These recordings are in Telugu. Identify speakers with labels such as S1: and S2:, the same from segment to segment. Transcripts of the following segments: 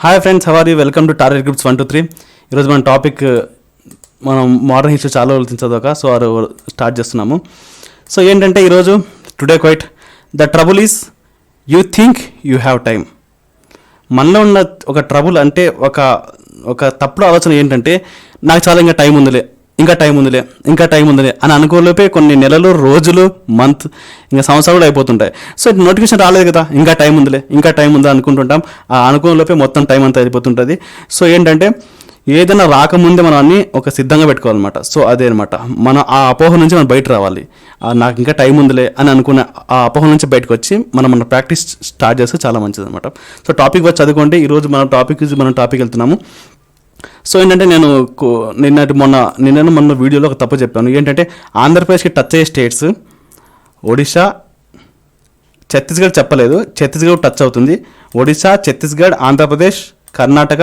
S1: Hi friends, how are you? Welcome to target groups 1 to 3. ఈరోజు మన టాపిక్ మనం మోడర్న్ హిస్టరీ చాలా రోజులు చదవక సో స్టార్ట్ చేస్తున్నాము. సో ఏంటంటే ఈరోజు today quite the trouble is you think you have time. మనలో ఉన్న ఒక ట్రబుల్ అంటే ఒక తప్పుడు ఆలోచన ఏంటంటే నాకు చాలా ఇంకా టైం ఉందిలే అని అనుకోలేపే కొన్ని నెలలు, రోజులు, మంత్, ఇంకా సంవత్సరాలు కూడా అయిపోతుంటాయి. సో నోటిఫికేషన్ రాలేదు కదా, ఇంకా టైం ఉందా అనుకుంటుంటాం. ఆ అనుకోలేపే మొత్తం టైం అంతా అయిపోతుంటుంది. సో ఏంటంటే ఏదైనా రాకముందే మనం అన్ని ఒక సిద్ధంగా పెట్టుకోవాలన్నమాట. సో అదే అనమాట, మనం ఆ అపోహ నుంచి మనం బయట రావాలి. నాకు ఇంకా టైం ఉందిలే అని అనుకున్న ఆ అపోహ నుంచి బయటకు వచ్చి మన ప్రాక్టీస్ స్టార్ట్ చేస్తే చాలా మంచిది అనమాట. సో టాపిక్ వచ్చి చదువుకోండి. ఈరోజు మనం టాపిక్ వెళ్తున్నాము. సో ఏంటంటే నేను మొన్న వీడియోలో ఒక తప్పు చెప్పాను. ఏంటంటే ఆంధ్రప్రదేశ్కి టచ్ అయ్యే స్టేట్స్ ఒడిశా, ఛత్తీస్గఢ్ చెప్పలేదు. ఛత్తీస్గఢ్ టచ్ అవుతుంది. ఒడిశా, ఛత్తీస్గఢ్, ఆంధ్రప్రదేశ్, కర్ణాటక,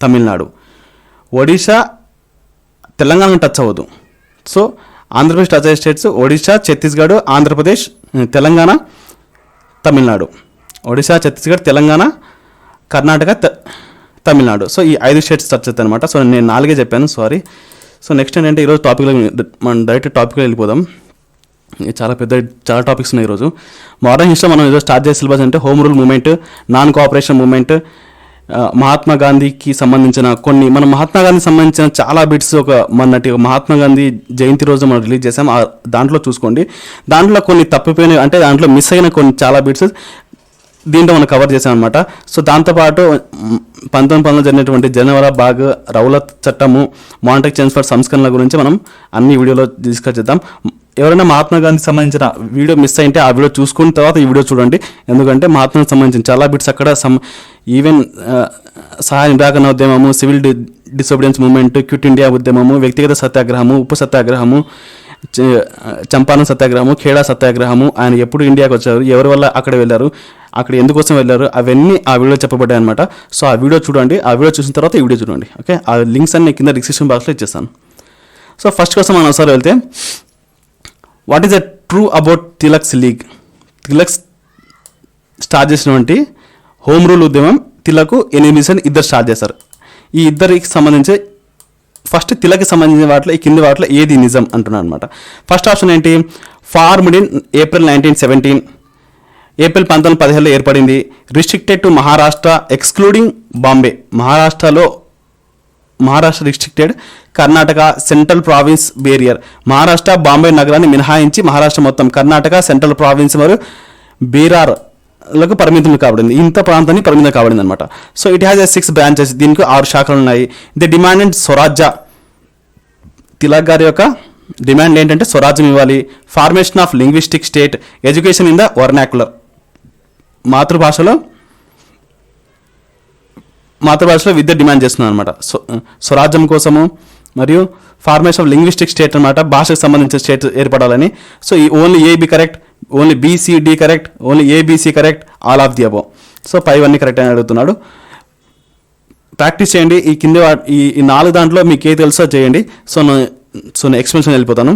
S1: తమిళనాడు. ఒడిశా, తెలంగాణ టచ్ అవ్వదు. సో ఆంధ్రప్రదేశ్ టచ్ అయ్యే స్టేట్స్ ఒడిశా, ఛత్తీస్గఢ్, ఆంధ్రప్రదేశ్, తెలంగాణ, తమిళనాడు. ఒడిశా, ఛత్తీస్గఢ్, తెలంగాణ, కర్ణాటక, తమిళనాడు. సో ఈ 5 స్టేట్స్ టచ్ అవుతాయి అనమాట. సో నేను 4 చెప్పాను, సారీ. సో నెక్స్ట్ ఏంటంటే ఈరోజు మనం డైరెక్ట్ టాపిక్లో వెళ్ళిపోదాం. చాలా టాపిక్స్ ఉన్నాయి ఈరోజు. మోడర్న్ హిస్టరీ మనం ఈరోజు స్టార్ట్ చేసే సిలబస్ అంటే home rule movement, non cooperation movement, Mahatma గాంధీకి సంబంధించిన మహాత్మా గాంధీకి సంబంధించిన చాలా బిట్స్ మొన్నటి మహాత్మా గాంధీ జయంతి రోజు మనం రిలీజ్ చేసాం. దాంట్లో చూసుకోండి. దాంట్లో కొన్ని తప్పిపోయినాయి, అంటే దాంట్లో మిస్ అయిన కొన్ని చాలా బిట్స్ దీంట్లో మనం కవర్ చేసాం అనమాట. సో దాంతోపాటు 1910 జరిగినటువంటి జలియన్వాలా బాగ్, రౌలత్ చట్టము, మానిటరీ చేంజ్ ఫర్ సంస్కరణల గురించి మనం అన్ని వీడియోలో డిస్కస్ చేద్దాం. ఎవరైనా మహాత్మా గాంధీకి సంబంధించిన వీడియో మిస్ అయితే ఆ వీడియో చూసుకున్న తర్వాత ఈ వీడియో చూడండి. ఎందుకంటే మహాత్మాకి సంబంధించిన చాలా బిట్స్ అక్కడ ఈవెన్ సహాయ నిరాకరణ ఉద్యమము, civil disobedience movement, quit India ఉద్యమము, వ్యక్తిగత సత్యాగ్రహము, ఉప్పు సత్యాగ్రహము, చంపారన్ సత్యాగ్రహము, ఖేడా సత్యాగ్రహము, ఆయన ఎప్పుడు ఇండియాకి వచ్చారు, ఎవరి వల్ల అక్కడ వెళ్ళారు, అక్కడ ఎందుకోసం వెళ్ళారు, అవన్నీ ఆ వీడియో చెప్పబడ్డాయి అనమాట. సో ఆ వీడియో చూడండి. ఆ వీడియో చూసిన తర్వాత ఈ వీడియో చూడండి. ఓకే, ఆ లింక్స్ అన్ని కింద డిస్క్రిప్షన్ బాక్స్లో ఇచ్చేస్తాను. సో ఫస్ట్ కోసం మనం ఒకసారి వెళ్తే, what is the true about Tilak's league? Tilak start చేసినటువంటి హోమ్ రూల్ ఉద్యమం తిలక్, ఎనిమిషన్ ఇద్దరు స్టార్ట్ చేశారు. ఈ ఇద్దరికి సంబంధించి ఫస్ట్ తిలక్కి సంబంధించిన వాటిలో ఈ కింది వాటిలో ఏది నిజం అంటున్నాను అనమాట. ఫస్ట్ ఆప్షన్ ఏంటి? ఫార్మ్డ్ ఇన్ ఏప్రిల్ 1917, ఏప్రిల్ 1917లో ఏర్పడింది. Restricted to Maharashtra excluding Bombay. Maharashtra restricted, Karnataka central province barrier. Maharashtra Bombay నగరాన్ని మినహాయించి మహారాష్ట్ర మొత్తం, కర్ణాటక సెంట్రల్ ప్రావిన్స్ మరియు బీరార్లకు పరిమితం కాబడింది. ఇంత ప్రాంతాన్ని పరిమితం కాబడింది అనమాట. So it has 6 branches. దీనికి 6 శాఖలు ఉన్నాయి. ది డిమాండెడ్ స్వరాజ్య. తిలక్ గారి యొక్క డిమాండ్ ఏంటంటే స్వరాజ్యం ఇవ్వాలి. Formation of linguistic state, education in the vernacular. మాతృభాషలో విద్య డిమాండ్ చేస్తున్నాను అనమాట. స్వరాజ్యం కోసము మరియు ఫార్మేషన్ ఆఫ్ లింగ్విస్టిక్ స్టేట్ అనమాట, భాషకు సంబంధించిన స్టేట్ ఏర్పడాలని. సో ఈ only AB correct, only BCD correct, only ABC correct, all of the above. So పైవన్నీ కరెక్ట్ అని అడుగుతున్నాడు. ప్రాక్టీస్ చేయండి. ఈ కింద ఈ 4 దాంట్లో మీకు ఏ తెలుసో చేయండి. సో నేను ఎక్స్ప్లెనేషన్ వెళ్ళిపోతాను.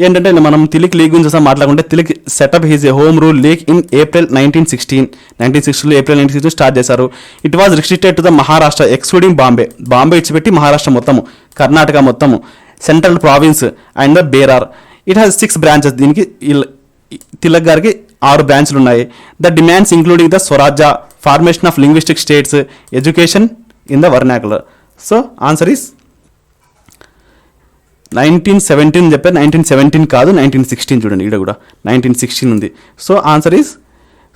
S1: ఏంటంటే మనం తిలక్ లీగ్ గురించి మాట్లాడుకుంటే, Tilak set up his a home rule league in April 1916లో ఏప్రిల్ 1916 స్టార్ట్ చేశారు. It was restricted to the Maharashtra excluding Bombay ఇచ్చిపెట్టి మహారాష్ట్ర మొత్తము, కర్ణాటక మొత్తము, central province and the Berar. It has 6 branches. దీనికి తిలక్ గారికి 6 బ్రాంచ్లు ఉన్నాయి. The demands including the swarajya, formation of linguistic states, education in the vernacular. So answer is 1917 చెప్పారు. 1917 కాదు, 1916. చూడండి, ఇక్కడ కూడా 1916 ఉంది. సో ఆన్సర్ ఈస్,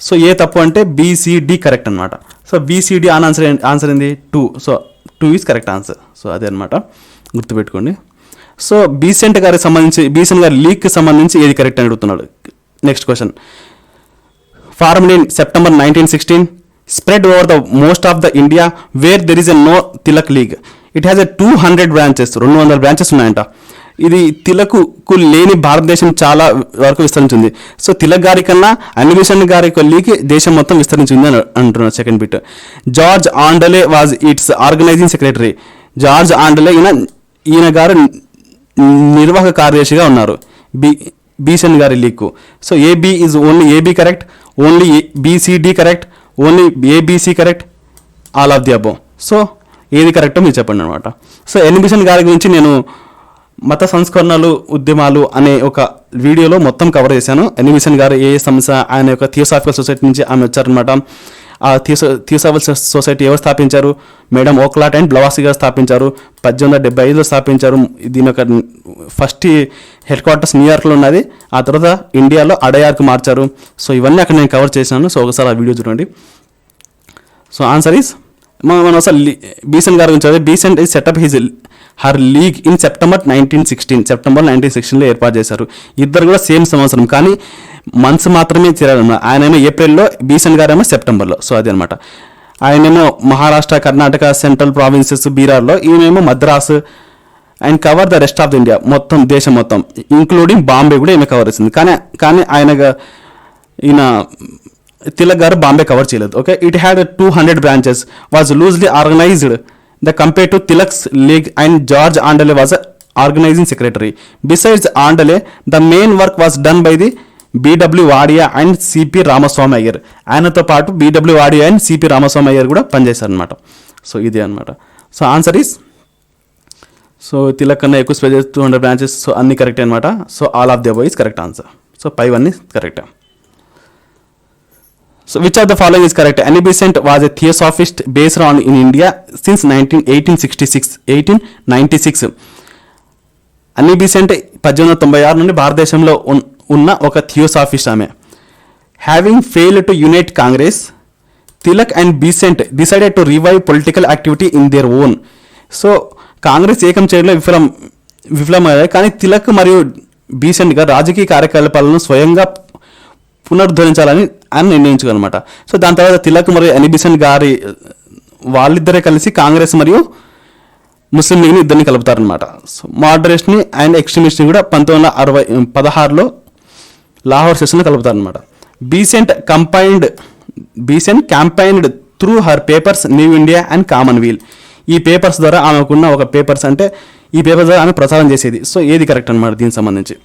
S1: సో ఏ తప్పు అంటే బీసీడి కరెక్ట్ అనమాట. సో బీసీడి ఆన్సర్ ఏంది? 2. So 2 is correct answer. So అదే అనమాట, గుర్తుపెట్టుకోండి. సో బీసెంట్ గారి లీగ్కి సంబంధించి ఏది కరెక్ట్ అని అడుగుతున్నాడు. Next question. Formed in September 1916, spread over the most of the India where there is a no Tilak league. It has 200 branches. 200 branches ఉన్నాయంట. ఇది తిలక్కు లేని భారతదేశం చాలా వరకు విస్తరించింది. సో తిలక్ గారి కన్నా ఎనిమిషన్ గారి లీగ్ దేశం మొత్తం విస్తరించింది అని అంటున్నారు. Second bit. George Arundale was its organising secretary. George Arundale ఈయన గారు నిర్వాహక కార్యదర్శిగా ఉన్నారు బీసెన్ గారి లీగ్కు. So AB is only AB correct, only BCD correct, only ABC correct, all of the above. So ఏది కరెక్టో మీరు చెప్పండి అనమాట. సో ఎన్బిషన్ గారి గురించి నేను మత సంస్కరణలు ఉద్యమాలు అనే ఒక వీడియోలో మొత్తం కవర్ చేశాను. ఎన్బిషన్ గారు ఏ సంస్థ, ఆయన యొక్క థియోసాఫికల్ సొసైటీ నుంచి ఆమె వచ్చారనమాట. ఆ థియోసాఫికల్ సొసైటీ ఎవరు స్థాపించారు? మేడం ఓక్లాట్ అండ్ బ్లవాసీ గారు స్థాపించారు. 1875లో స్థాపించారు. దీని యొక్క ఫస్ట్ హెడ్ క్వార్టర్స్ న్యూయార్క్లో ఉన్నది. ఆ తర్వాత ఇండియాలో అడయార్కు మార్చారు. సో ఇవన్నీ అక్కడ నేను కవర్ చేశాను. సో ఒకసారి ఆ వీడియో చూడండి. సో ఆన్సర్ ఈస్ మనం అసలు బీసెంట్ గారి గురించి చదివి, Besant is set up his her league in September 1916లో ఏర్పాటు చేశారు. ఇద్దరు కూడా సేమ్ సంవత్సరం, కానీ మంత్స్ మాత్రమే చేరారు. ఆయనేమో ఏప్రిల్లో, బీసెంట్ గారేమో సెప్టెంబర్లో. సో అది అనమాట. ఆయనేమో మహారాష్ట్ర, కర్ణాటక, సెంట్రల్ ప్రావిన్సెస్, బీహార్లో, ఈయనేమో Madras and cover the rest of the India, మొత్తం దేశం మొత్తం ఇంక్లూడింగ్ బాంబే కూడా ఈమె కవర్ చేసింది. కానీ ఈయన తిలక్ గారు బాంబే కవర్ చేయలేదు. Okay, it had 200 branches, was loosely organised the compare to Tilak's league and George Arundale was organising secretary. Besides Arundale the main work was done by the BW Wadia and CP Ramaswamy Iyer. ఆయనతో పాటు BW Wadia and CP Ramaswamy Iyer కూడా పనిచేశారు అనమాట. సో ఇది అనమాట. So answer is, so Tilak కన్నా ఎక్కువ స్పెజెస్, 200 బ్రాంచెస్. సో అన్ని కరెక్ట్ అనమాట. So all of the above is correct answer. So పైవన్నీ correct. So which of the following is correct? Annie Besant was a theosophist based on in India since 1896. అన్నీ బీసెంట్ 1896 నుండి భారతదేశంలో ఉన్న ఒక థియోసాఫిస్ట్ ఆమె. Having failed to unite Congress, Tilak and Besant decided to revive political activity in their own. So Congress ఏకం చేయడంలో విఫలమయ్యాయి, కానీ తిలక్ మరియు బీసెంట్గా రాజకీయ కార్యకలాపాలను స్వయంగా పునరుద్ధరించాలని ఆయన నిర్ణయించుకోనమాట. సో దాని తర్వాత తిలక్ మరియు అనీ బెసెంట్ గారి వాళ్ళిద్దరే కలిసి కాంగ్రెస్ మరియు ముస్లిం లీగ్ని ఇద్దరిని కలుపుతారనమాట. సో మోడరేట్ని అండ్ ఎక్స్ట్రీమిస్ట్ని కూడా 1916లో లాహోర్ సెషన్లో కలుపుతారనమాట. Besant campaigned through her papers New India and Commonwealth. ఈ పేపర్స్ ద్వారా ఆమెకున్న ఒక పేపర్స్, అంటే ఈ పేపర్స్ ద్వారా ఆమె ప్రచారం చేసేది. సో ఏది కరెక్ట్ అనమాట దీనికి సంబంధించి.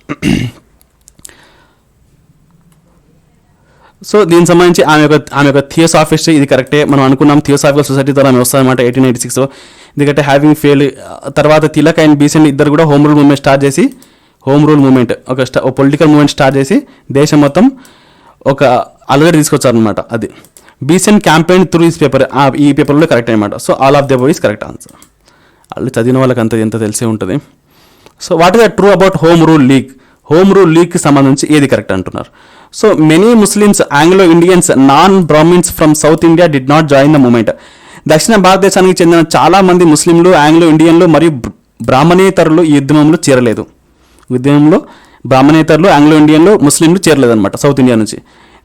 S1: సో దీనికి సంబంధించి ఆమె యొక్క థియోసాఫిస్ట్, ఇది కరెక్టే. మనం అనుకున్నాం థియోసాఫికల్ సొసైటీ ద్వారా ఆమె వస్తారన్నమాట 1886లో. ఎందుకంటే హ్యావింగ్ ఫెయిల్ తర్వాత తిలక్ అండ్ బీసెంట్ ఇద్దరు కూడా హోమ్ రూల్ మూవ్మెంట్ ఒక పొలిటికల్ మూవ్మెంట్ స్టార్ట్ చేసి దేశం మొత్తం ఒక అలగడి తీసుకొచ్చారనమాట. అది Besant campaign through this paper, ఈ పేపర్లో కరెక్ట్ అనమాట. So all of the above is correct answer. వాళ్ళు చదివిన వాళ్ళకి ఎంత తెలిసే ఉంటుంది. So what is the true about home rule లీగ్కి సంబంధించి ఏది కరెక్ట్ అంటున్నారు. So many Muslims, Anglo Indians, non Brahmins from South India did not join the movement. దక్షిణ భారతదేశానికి చెందిన చాలా మంది ముస్లింలు, ఆంగ్లో ఇండియన్లు మరియు బ్రాహ్మణేతరులు ఈ ఉద్యమంలో చేరలేదు. బ్రాహ్మణేతరులు, ఆంగ్లో ఇండియన్లు, ముస్లింలు చేరలేదన్నమాట సౌత్ ఇండియా నుంచి.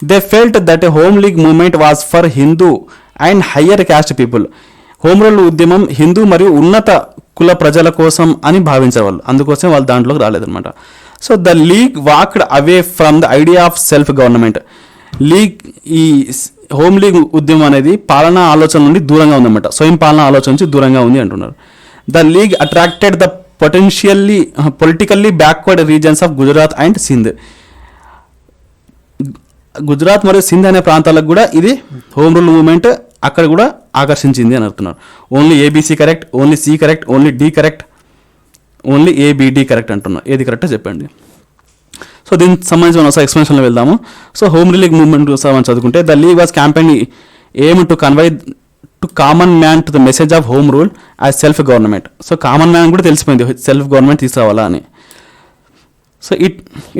S1: They felt that a home league movement was for Hindu and higher caste people. Home rule ఉద్యమం హిందూ మరియు ఉన్నత కుల ప్రజల కోసం అని భావించేవాళ్ళు, అందుకోసం వాళ్ళు దాంట్లోకి రాలేదన్నమాట. So the league walked away from the idea of self government. ఈ హోమ్ లీగ్ ఉద్యమం అనేది పాలనా ఆలోచన నుండి దూరంగా ఉందన్నమాట, స్వయం పాలనా ఆలోచన నుంచి దూరంగా ఉంది అంటున్నారు. The league attracted the politically backward regions of Gujarat and Sindh. Gujarat మరియు సింధ్ అనే ప్రాంతాలకు కూడా ఇది హోమ్ రూల్ మూవ్మెంట్ అక్కడ కూడా ఆకర్షించింది అని అంటున్నారు. Only ABC correct, only C correct, only D correct, only ABD correct అంటున్నారు. ఏది కరెక్టో చెప్పండి. సో దీనికి సంబంధించి మనం ఎక్స్ప్లెనేషన్లో వెళ్దాము. So home rule league movement మనం చదువుకుంటే the league was campaign aim to convey to common man to the message of home rule as self government. So common man కూడా తెలిసిపోయింది సెల్ఫ్ గవర్నమెంట్ తీసుకురావాలా అని. So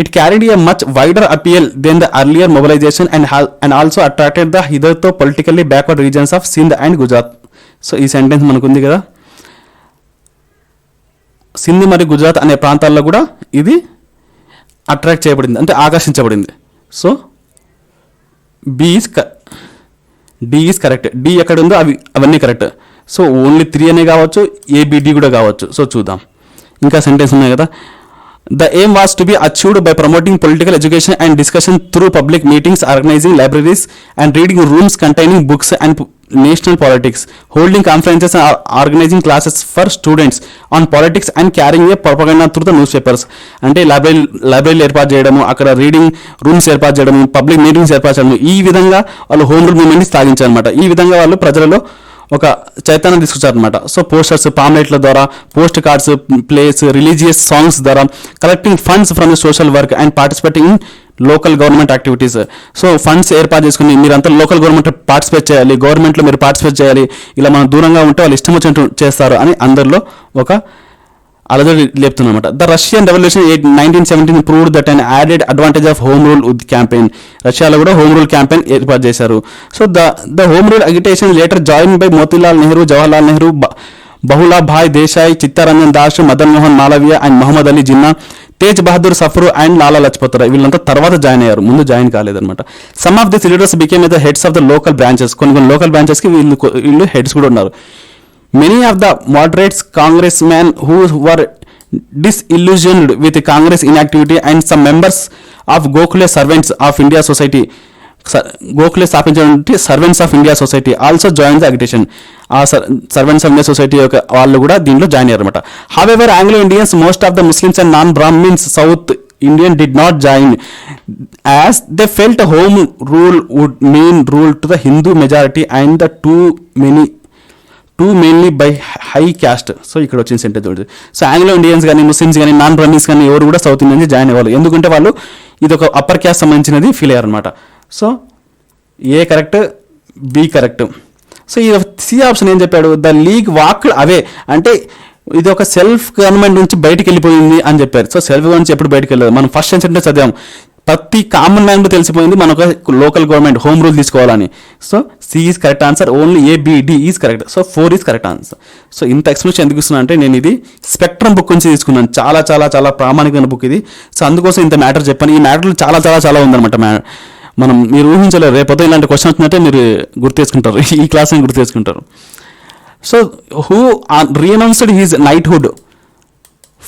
S1: it carried a much wider appeal then the earlier mobilisation and also attracted the hitherto politically backward regions of Sindh and Gujarat. So ఈ సెంటెన్స్ మనకు ఉంది కదా, సింధ్ మరియు గుజరాత్ అనే ప్రాంతాల్లో కూడా ఇది అట్రాక్ట్ చేయబడింది, అంటే ఆకర్షించబడింది. So D is correct. D ఎక్కడ ఉందో అవన్నీ కరెక్ట్. సో ఓన్లీ 3 అనే కావచ్చు, ఏబిడి కూడా కావచ్చు. సో చూద్దాం, ఇంకా సెంటెన్స్ ఉన్నాయి కదా. The aim was to be achieved by promoting political education and discussion through public meetings, organizing libraries and reading rooms containing books and national politics, holding conferences and organizing classes for students on politics and carrying a propaganda through the newspapers. అంటే లైబ్రరీలు ఏర్పాటు చేయడము, అక్కడ రీడింగ్ రూమ్స్ ఏర్పాటు చేయడము, పబ్లిక్ మీటింగ్స్ ఏర్పాటు చేయడము, ఈ విధంగా వాళ్ళు హోమ్ రూల్ మూవ్మెంట్ని సాగించారనమాట. ఈ విధంగా వాళ్ళు ప్రజలలో ఒక చైతన్యం తీసుకొచ్చారనమాట. సో పోస్టర్స్, పాంప్లెట్ల ద్వారా, postcards, plays, religious songs ద్వారా collecting funds from the social work and participating in local government activities. So funds ఏర్పాటు చేసుకుని మీరంతా లోకల్ గవర్నమెంట్ పార్టిసిపేట్ చేయాలి, గవర్నమెంట్లో మీరు పార్టిసిపేట్ చేయాలి, ఇలా మనం దూరంగా ఉంటే వాళ్ళు ఇష్టం వచ్చినట్టు చేస్తారు అని అందరిలో ఒక అలజడి లేపుతున్నమాట. The Russian revolution 1917 proved that and added advantage of home rule campaign. రష్యాలో కూడా హోమ్ రూల్ క్యాంపెయిన్ ఏర్పాటు చేశారు. So the home rule agitation later join by Motilal Nehru, Jawaharlal Nehru, Bhulabhai Desai, Chittaranjan Das, Madan Mohan Malaviya and Mohammad Ali Jinnah, Tej Bahadur Sapru and Lala Lajpat Rai వీళ్ళంతా తర్వాత జాయిన్ అయ్యారు, ముందు జాయిన్ కాలేదన్నమాట. Some of this leaders became the heads of the local branches. కొన్ని లోకల్ బ్రాంచెస్కి వీళ్ళు హెడ్స్ కూడా ఉన్నారు. Many of the moderates congressmen who were disillusioned with Congress inactivity and some members of Gokhale Servants of India Society, Gokhale స్థాపించినటువంటి servants of India society also join the agitation. ఆ సర్వెంట్స్ ఆఫ్ ఇండియా సొసైటీ యొక్క వాళ్ళు కూడా దీంట్లో జాయిన్ అయ్యారు అనమాట. However Anglo Indians, most of the Muslims and non Brahmins south Indian did not join as they felt home rule would mean rule to the Hindu majority and the too mainly by high caste. So ఇక్కడ వచ్చిన సెంటెన్స్ చూడండి. సో ఆంగ్లో ఇండియన్స్ కానీ, ముస్లిమ్స్ కానీ, నాన్ బ్రాహ్మిన్స్ కానీ ఎవరు కూడా సౌత్ ఇండియన్స్ జాయిన్ అయ్యేవాళ్ళు, ఎందుకంటే వాళ్ళు ఇది ఒక అప్పర్ క్యాస్ట్ సంబంధించినది ఫీల్ అయ్యారు అనమాట. సో ఏ కరెక్ట్, బి కరెక్ట్. సో ఈ సి ఆప్షన్ ఏం చెప్పాడు, ద లీగ్ వాక్డ్ అవే, అంటే ఇది ఒక సెల్ఫ్ గవర్నమెంట్ నుంచి బయటికి వెళ్ళిపోయింది అని చెప్పారు. సో సెల్ఫ్ గవర్నమెంట్ నుంచి ఎప్పుడు బయటకు వెళ్ళదు, మనం ఫస్ట్ సెంటెన్స్ చదివాం, ప్రతి కామన్ మ్యాన్ తెలిసిపోయింది మనం ఒక లోకల్ గవర్నమెంట్ హోమ్ రూల్ తీసుకోవాలని. So C is correct answer, only ABD is correct. So 4 is correct answer. So ఇంత ఎక్స్ప్లెనేషన్ ఎందుకు ఇస్తున్నా అంటే నేను ఇది స్పెక్ట్రమ్ బుక్ నుంచి తీసుకున్నాను, చాలా చాలా చాలా ప్రామాణికమైన బుక్ ఇది. సో అందుకోసం ఇంత మ్యాటర్ చెప్పాను. ఈ మ్యాటర్లు చాలా చాలా చాలా ఉందన్నమాట. మీరు ఊహించలేరు, రేపొద్దు ఇలాంటి క్వశ్చన్ వచ్చినట్టే మీరు గుర్తు చేసుకుంటారు, ఈ క్లాస్ని గుర్తు చేసుకుంటారు. So who renounced his knighthood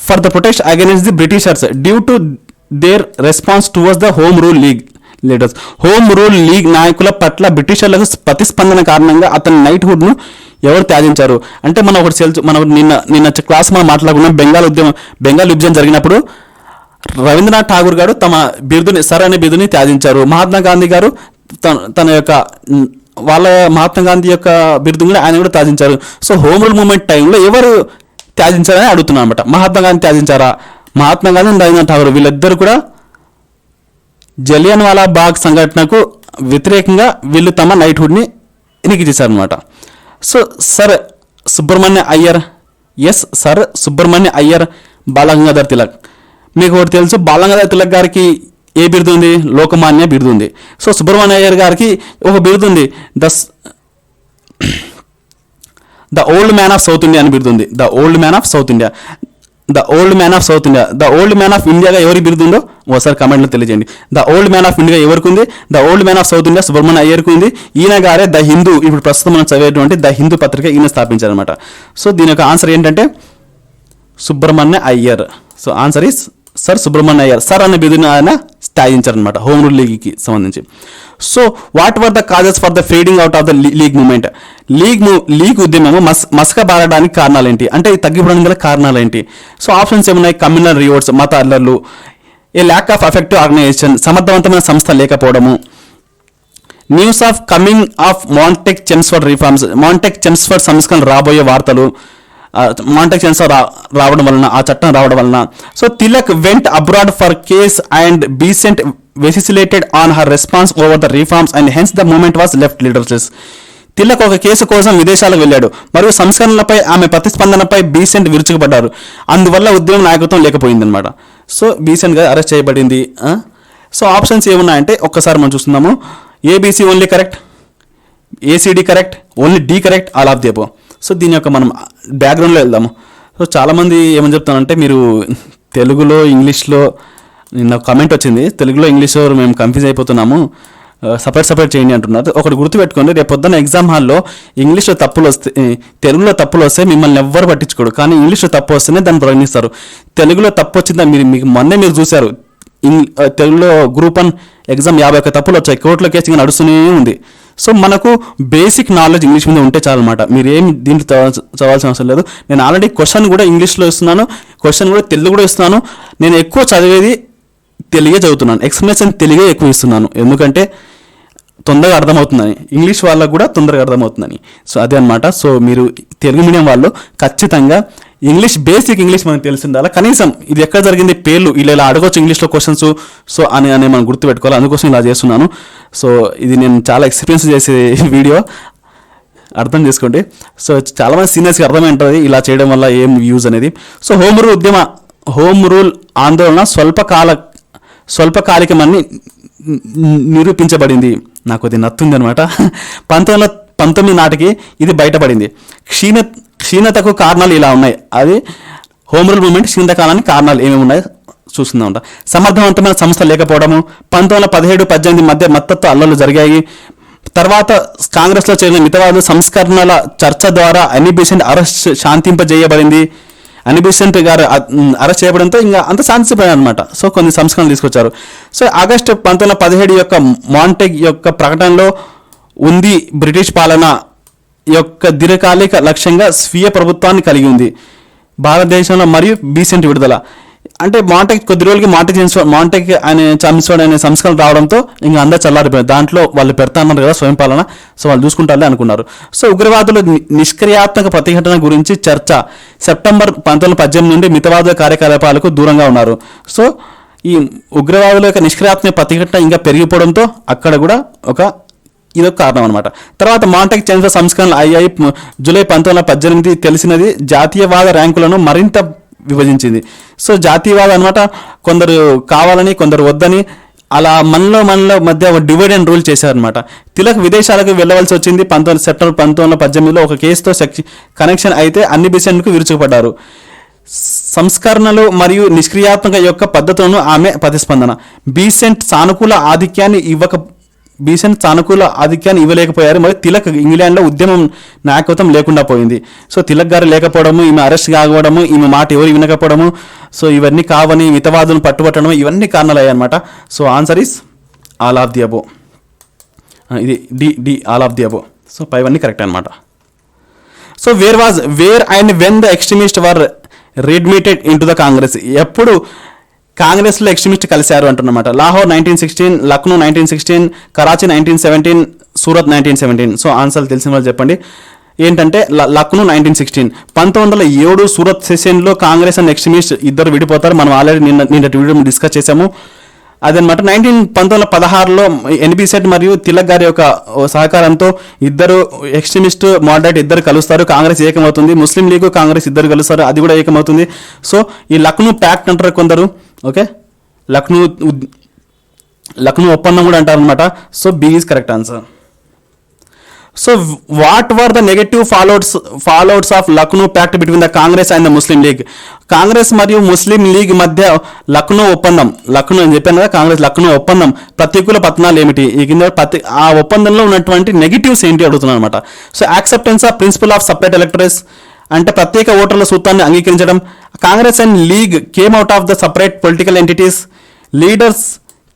S1: for the protest against the Britishers due to their response towards the home rule league leaders. Home rule league నాయకుల పట్ల బ్రిటిషర్లకు ప్రతిస్పందన కారణంగా అతని నైట్హుడ్ను ఎవరు త్యాజించారు అంటే మనం నిన్న క్లాస్ మనం మాట్లాడుకున్నాం. బెంగాల్ విభజన జరిగినప్పుడు రవీంద్రనాథ్ ఠాగూర్ గారు తమ బిరుదుని, సర్ అనే బిరుదుని త్యాజించారు. మహాత్మా గాంధీ గారు తన యొక్క మహాత్మా గాంధీ యొక్క బిరుదు కూడా ఆయన కూడా త్యాజించారు. సో హోమ్ రూల్ మూవ్మెంట్ టైంలో ఎవరు త్యాజించారని అడుగుతున్నాను అనమాట. మహాత్మా గాంధీ త్యాజించారా? మహాత్మా గాంధీ, రవీంద్రనాథ్ ఠాగూర్ వీళ్ళిద్దరు కూడా జలియన్ వాలా బాగ్ సంఘటనకు వ్యతిరేకంగా వీళ్ళు తమ నైట్హుడ్ని ఎన్నిక చేశారనమాట. So sir Subrahmanya Iyer, yes sir Subrahmanya Iyer, Balagangadhar Tilak. మీకు ఒకటి తెలుసు, బాలగంగాధర్ తిలక్ గారికి ఏ బిరుదు ఉంది? లోకమాన్య బిరుదు ఉంది. సో సుబ్రహ్మణ్య అయ్యర్ గారికి ఒక బిరుదు ఉంది, the old man of South India అని బిరుదు ఉంది. The old man of South India, the old man of South India. The old man of ఇండియాగా ఎవరి బిరుదు ఉందో ఒకసారి కమెంట్లో తెలియజేయండి. The old man of India ఎవరికి ఉంది? The old man of South India Subrahmanya అయ్యర్కి ఉంది. ఈయన గారే ద హిందూ, ఇప్పుడు ప్రస్తుతం మనం చదివేటువంటి ద హిందూ పత్రిక ఈయన స్థాపించారనమాట. సో దీని యొక్క ఆన్సర్ ఏంటంటే Subrahmanya Iyer. So answer is sir Subrahmanya Iyer. Sir అనే బిరుదుని ఆయన స్థాయించారనమాట హోమ్ రూల్ లీగ్కి సంబంధించి. So what were the causes for the fading out of the league movement? League ఉద్యమము మసక బారడానికి కారణాలేంటి అంటే తగ్గిపోవడానికి గల కారణాలేంటి? సో ఆప్షన్స్ ఏమున్నాయి? కమ్యూనల్ రివోల్ట్స్, మత అల్లర్లు, a lack of effective organisation, సమర్థవంతమైన సంస్థ లేకపోవడము, news of coming of Montagu Chelmsford reforms, Montagu Chelmsford సంస్కరణ రాబోయే వార్తలు, మాంటెక్ చెమ్స్ఫర్డ్ రావడం వలన, ఆ చట్టం రావడం వలన. So Tilak went abroad for case and Besant vacillated on her response over the reforms and hence the movement was left leaderless. Tilak ఒక కేసు కోసం విదేశాలకు వెళ్ళాడు మరియు సంస్కరణలపై ఆమె ప్రతిస్పందనపై బీసెంట్ విరుచుకుపడ్డారు. అందువల్ల ఉద్యమం నాయకత్వం లేకపోయిందనమాట. సో బీసెంట్ గా అరెస్ట్ చేయబడింది. సో ఆప్షన్స్ ఏమున్నాయంటే ఒక్కసారి మనం చూస్తున్నాము. ABC only correct, ACD correct, only D correct, all of the above. So దీని యొక్క మనం బ్యాక్గ్రౌండ్లో వెళ్దాము. సో చాలామంది ఏమని చెప్తానంటే మీరు తెలుగులో ఇంగ్లీష్లో, నిన్న కమెంట్ వచ్చింది, తెలుగులో ఇంగ్లీష్లో మేము కన్ఫ్యూజ్ అయిపోతున్నాము, సపరేట్ చేయండి అంటున్నారు. ఒకటి గుర్తుపెట్టుకోండి, రేపు పొద్దున్న ఎగ్జామ్ హాల్లో ఇంగ్లీష్లో తప్పులు వస్తే, తెలుగులో తప్పులు వస్తే మిమ్మల్ని ఎవ్వరు పట్టించుకోడు, కానీ ఇంగ్లీష్లో తప్పు వస్తేనే దాన్ని పరిగణిస్తారు. తెలుగులో తప్పు వచ్చిందా మీకు మొన్నే మీరు చూశారు, తెలుగులో గ్రూప్ 1 ఎగ్జామ్ 51 తప్పులు వచ్చాయి, కోర్టులో కేసు నడుస్తూనే ఉంది. సో మనకు బేసిక్ నాలెడ్జ్ ఇంగ్లీష్ మీద ఉంటే చాలన్నమాట. మీరు ఏం దీంట్లో చదవాల్సిన అవసరం లేదు. నేను ఆల్రెడీ క్వశ్చన్ కూడా ఇంగ్లీష్లో ఇస్తున్నాను, క్వశ్చన్ కూడా తెలుగు కూడా ఇస్తున్నాను. నేను ఎక్కువ చదివేది తెలుగే చదువుతున్నాను, ఎక్స్ప్లెనేషన్ తెలుగే ఎక్కువ ఇస్తున్నాను. ఎందుకంటే తొందరగా అర్థమవుతుందని, ఇంగ్లీష్ వాళ్ళకు కూడా తొందరగా అర్థమవుతుందని. సో అదే అనమాట. సో మీరు తెలుగు మీడియం వాళ్ళు ఖచ్చితంగా బేసిక్ ఇంగ్లీష్ మనకు తెలిసి ఉండాలి. కనీసం ఇది ఎక్కడ జరిగింది, పేర్లు ఇలా అడగొచ్చు ఇంగ్లీష్లో క్వశ్చన్స్. సో అని మనం గుర్తుపెట్టుకోవాలి. అందుకోసం ఇలా చేస్తున్నాను. సో ఇది నేను చాలా ఎక్స్పీరియన్స్ చేసే వీడియో, అర్థం చేసుకోండి. సో చాలామంది సీనియర్స్కి అర్థమైంటుంది ఇలా చేయడం వల్ల ఏం యూజ్ అనేది. సో హోమ్ రూల్ ఆందోళన స్వల్పకాలికమని నిరూపించబడింది. నాకు అది నత్తుంది అనమాట. 1919 నాటికి ఇది బయటపడింది. క్షీణతకు కారణాలు ఇలా ఉన్నాయి. అది హోమ్ రూల్ మూవ్మెంట్ క్షీణత కాలానికి కారణాలు ఏమేమి ఉన్నాయి చూస్తుందా. సమర్థవంతమైన సంస్థ లేకపోవడము, 1917-18 మధ్య మద్దతు అల్లర్లు జరిగాయి. తర్వాత కాంగ్రెస్లో చేరిన మితవాదులు సంస్కరణల చర్చ ద్వారా అనీ బెసెంట్ అరెస్ట్ శాంతింపజేయబడింది. అనీ బెసెంట్ గారు అరెస్ట్ చేయబడంతో ఇంకా అంత శాంతించబడింది అనమాట. సో కొన్ని సంస్కరణలు తీసుకొచ్చారు. సో ఆగస్టు 1917 యొక్క మాంటెగ్ యొక్క ప్రకటనలో ఉంది బ్రిటిష్ పాలన యొక్క దీర్ఘకాలిక లక్ష్యంగా స్వీయ ప్రభుత్వాన్ని కలిగి ఉంది భారతదేశంలో మరియు బీసెంట్ విడుదల. అంటే మాంటెక్ కొద్ది రోజులకి మాంటెక్ అనే చామ్స్ఫర్డ్ అనే సంస్కరణ రావడంతో ఇంకా అందరూ చల్లారిపోయారు. దాంట్లో వాళ్ళు పెడతాన్నారు కదా స్వయం పాలన, సో వాళ్ళు చూసుకుంటారులే అనుకున్నారు. సో ఉగ్రవాదుల నిష్క్రియాత్మక ప్రతిఘటన గురించి చర్చ. సెప్టెంబర్ 1918 నుండి మితవాదుల కార్యకలాపాలకు దూరంగా ఉన్నారు. సో ఈ ఉగ్రవాదుల యొక్క నిష్క్రియాత్మక ప్రతిఘటన ఇంకా పెరిగిపోవడంతో అక్కడ కూడా ఇదొక కారణం అనమాట. తర్వాత మాంటెక్ చైన్స్ఫర్డ్ సంస్కరణలు అయ్యాయి. జూలై 1918 తెలిసినది జాతీయవాద ర్యాంకులను మరింత విభజించింది. సో జాతీయవాదం అనమాట, కొందరు కావాలని కొందరు వద్దని, అలా మనలో మధ్య ఒక డివైడ్ అండ్ రూల్ చేశారనమాట. తిలక్ విదేశాలకు వెళ్ళవలసి వచ్చింది. సెప్టెంబర్ 1918లో ఒక కేసుతో కనెక్షన్ అయితే అన్ని బెసెంట్కు విరుచుకుపడ్డారు. సంస్కరణలు మరియు నిష్క్రియాత్మక యొక్క పద్ధతులను ఆమె ప్రతిస్పందన. బీసెంట్ సానుకూల ఆధిక్యాన్ని ఇవ్వలేకపోయారు. మరియు తిలక్ ఇంగ్లాండ్లో ఉద్యమం నాయకత్వం లేకుండా పోయింది. సో తిలక్ గారు లేకపోవడము, ఈమె అరెస్ట్ కాకపోవడము, ఈమె మాట ఎవరు వినకపోవడము, సో ఇవన్నీ కావని మితవాదులను పట్టుబట్టడం, ఇవన్నీ కారణాలు అయ్యాయి అనమాట. So answer is all of the above. ఇది D all of the above. So పైవన్నీ కరెక్ట్ అనమాట. So where and when the extremist were readmitted into the Congress. ఎప్పుడు కాంగ్రెస్లో ఎక్స్ట్రీమిస్ట్ కలిశారు అంటున్నమాట. లాహోర్ 1916, లక్నో 1916, కరాచీ 1917, సూరత్ 1917. సో ఆన్సర్ తెలిసిన వాళ్ళు చెప్పండి. ఏంటంటే లక్నో 1916. 1907 సూరత్ సెషన్లో కాంగ్రెస్ అండ్ ఎక్స్ట్రీమిస్ట్ ఇద్దరు విడిపోతారు. మనం ఆల్రెడీ నిన్నటి వీడియో డిస్కస్ చేసాము అదనమాట. 1916లో ఎన్బిసెట్ మరియు తిలక్ గారి యొక్క సహకారంతో ఇద్దరు ఎక్స్ట్రీమిస్ట్ మోడరేట్ ఇద్దరు కలుస్తారు. కాంగ్రెస్ ఏకమవుతుంది. ముస్లిం లీగ్ కాంగ్రెస్ ఇద్దరు కలుస్తారు, అది కూడా ఏకమవుతుంది. సో ఈ లక్నో ప్యాక్ట్ అంటారు కొందరు. ఓకే, లక్నో ఒప్పందం కూడా అంటారు అనమాట. So B is correct answer. So what were the negative fallouts of Lucknow pact between the Congress and the Muslim League. Congress మరియు ముస్లిం లీగ్ మధ్య లక్నో అని చెప్పాను కదా, కాంగ్రెస్ లక్నో ఒప్పందం ప్రతికూల పతనాలు ఏమిటి? ఈ కింద ఆ ఒప్పందంలో ఉన్నటువంటి నెగిటివ్స్ ఏంటి అడుగుతున్నాను అనమాట. So acceptance of principle of separate electors అంటే ప్రత్యేక ఓటర్ల సూత్రాన్ని అంగీకరించడం. Congress and League came out of the separate political entities. Leaders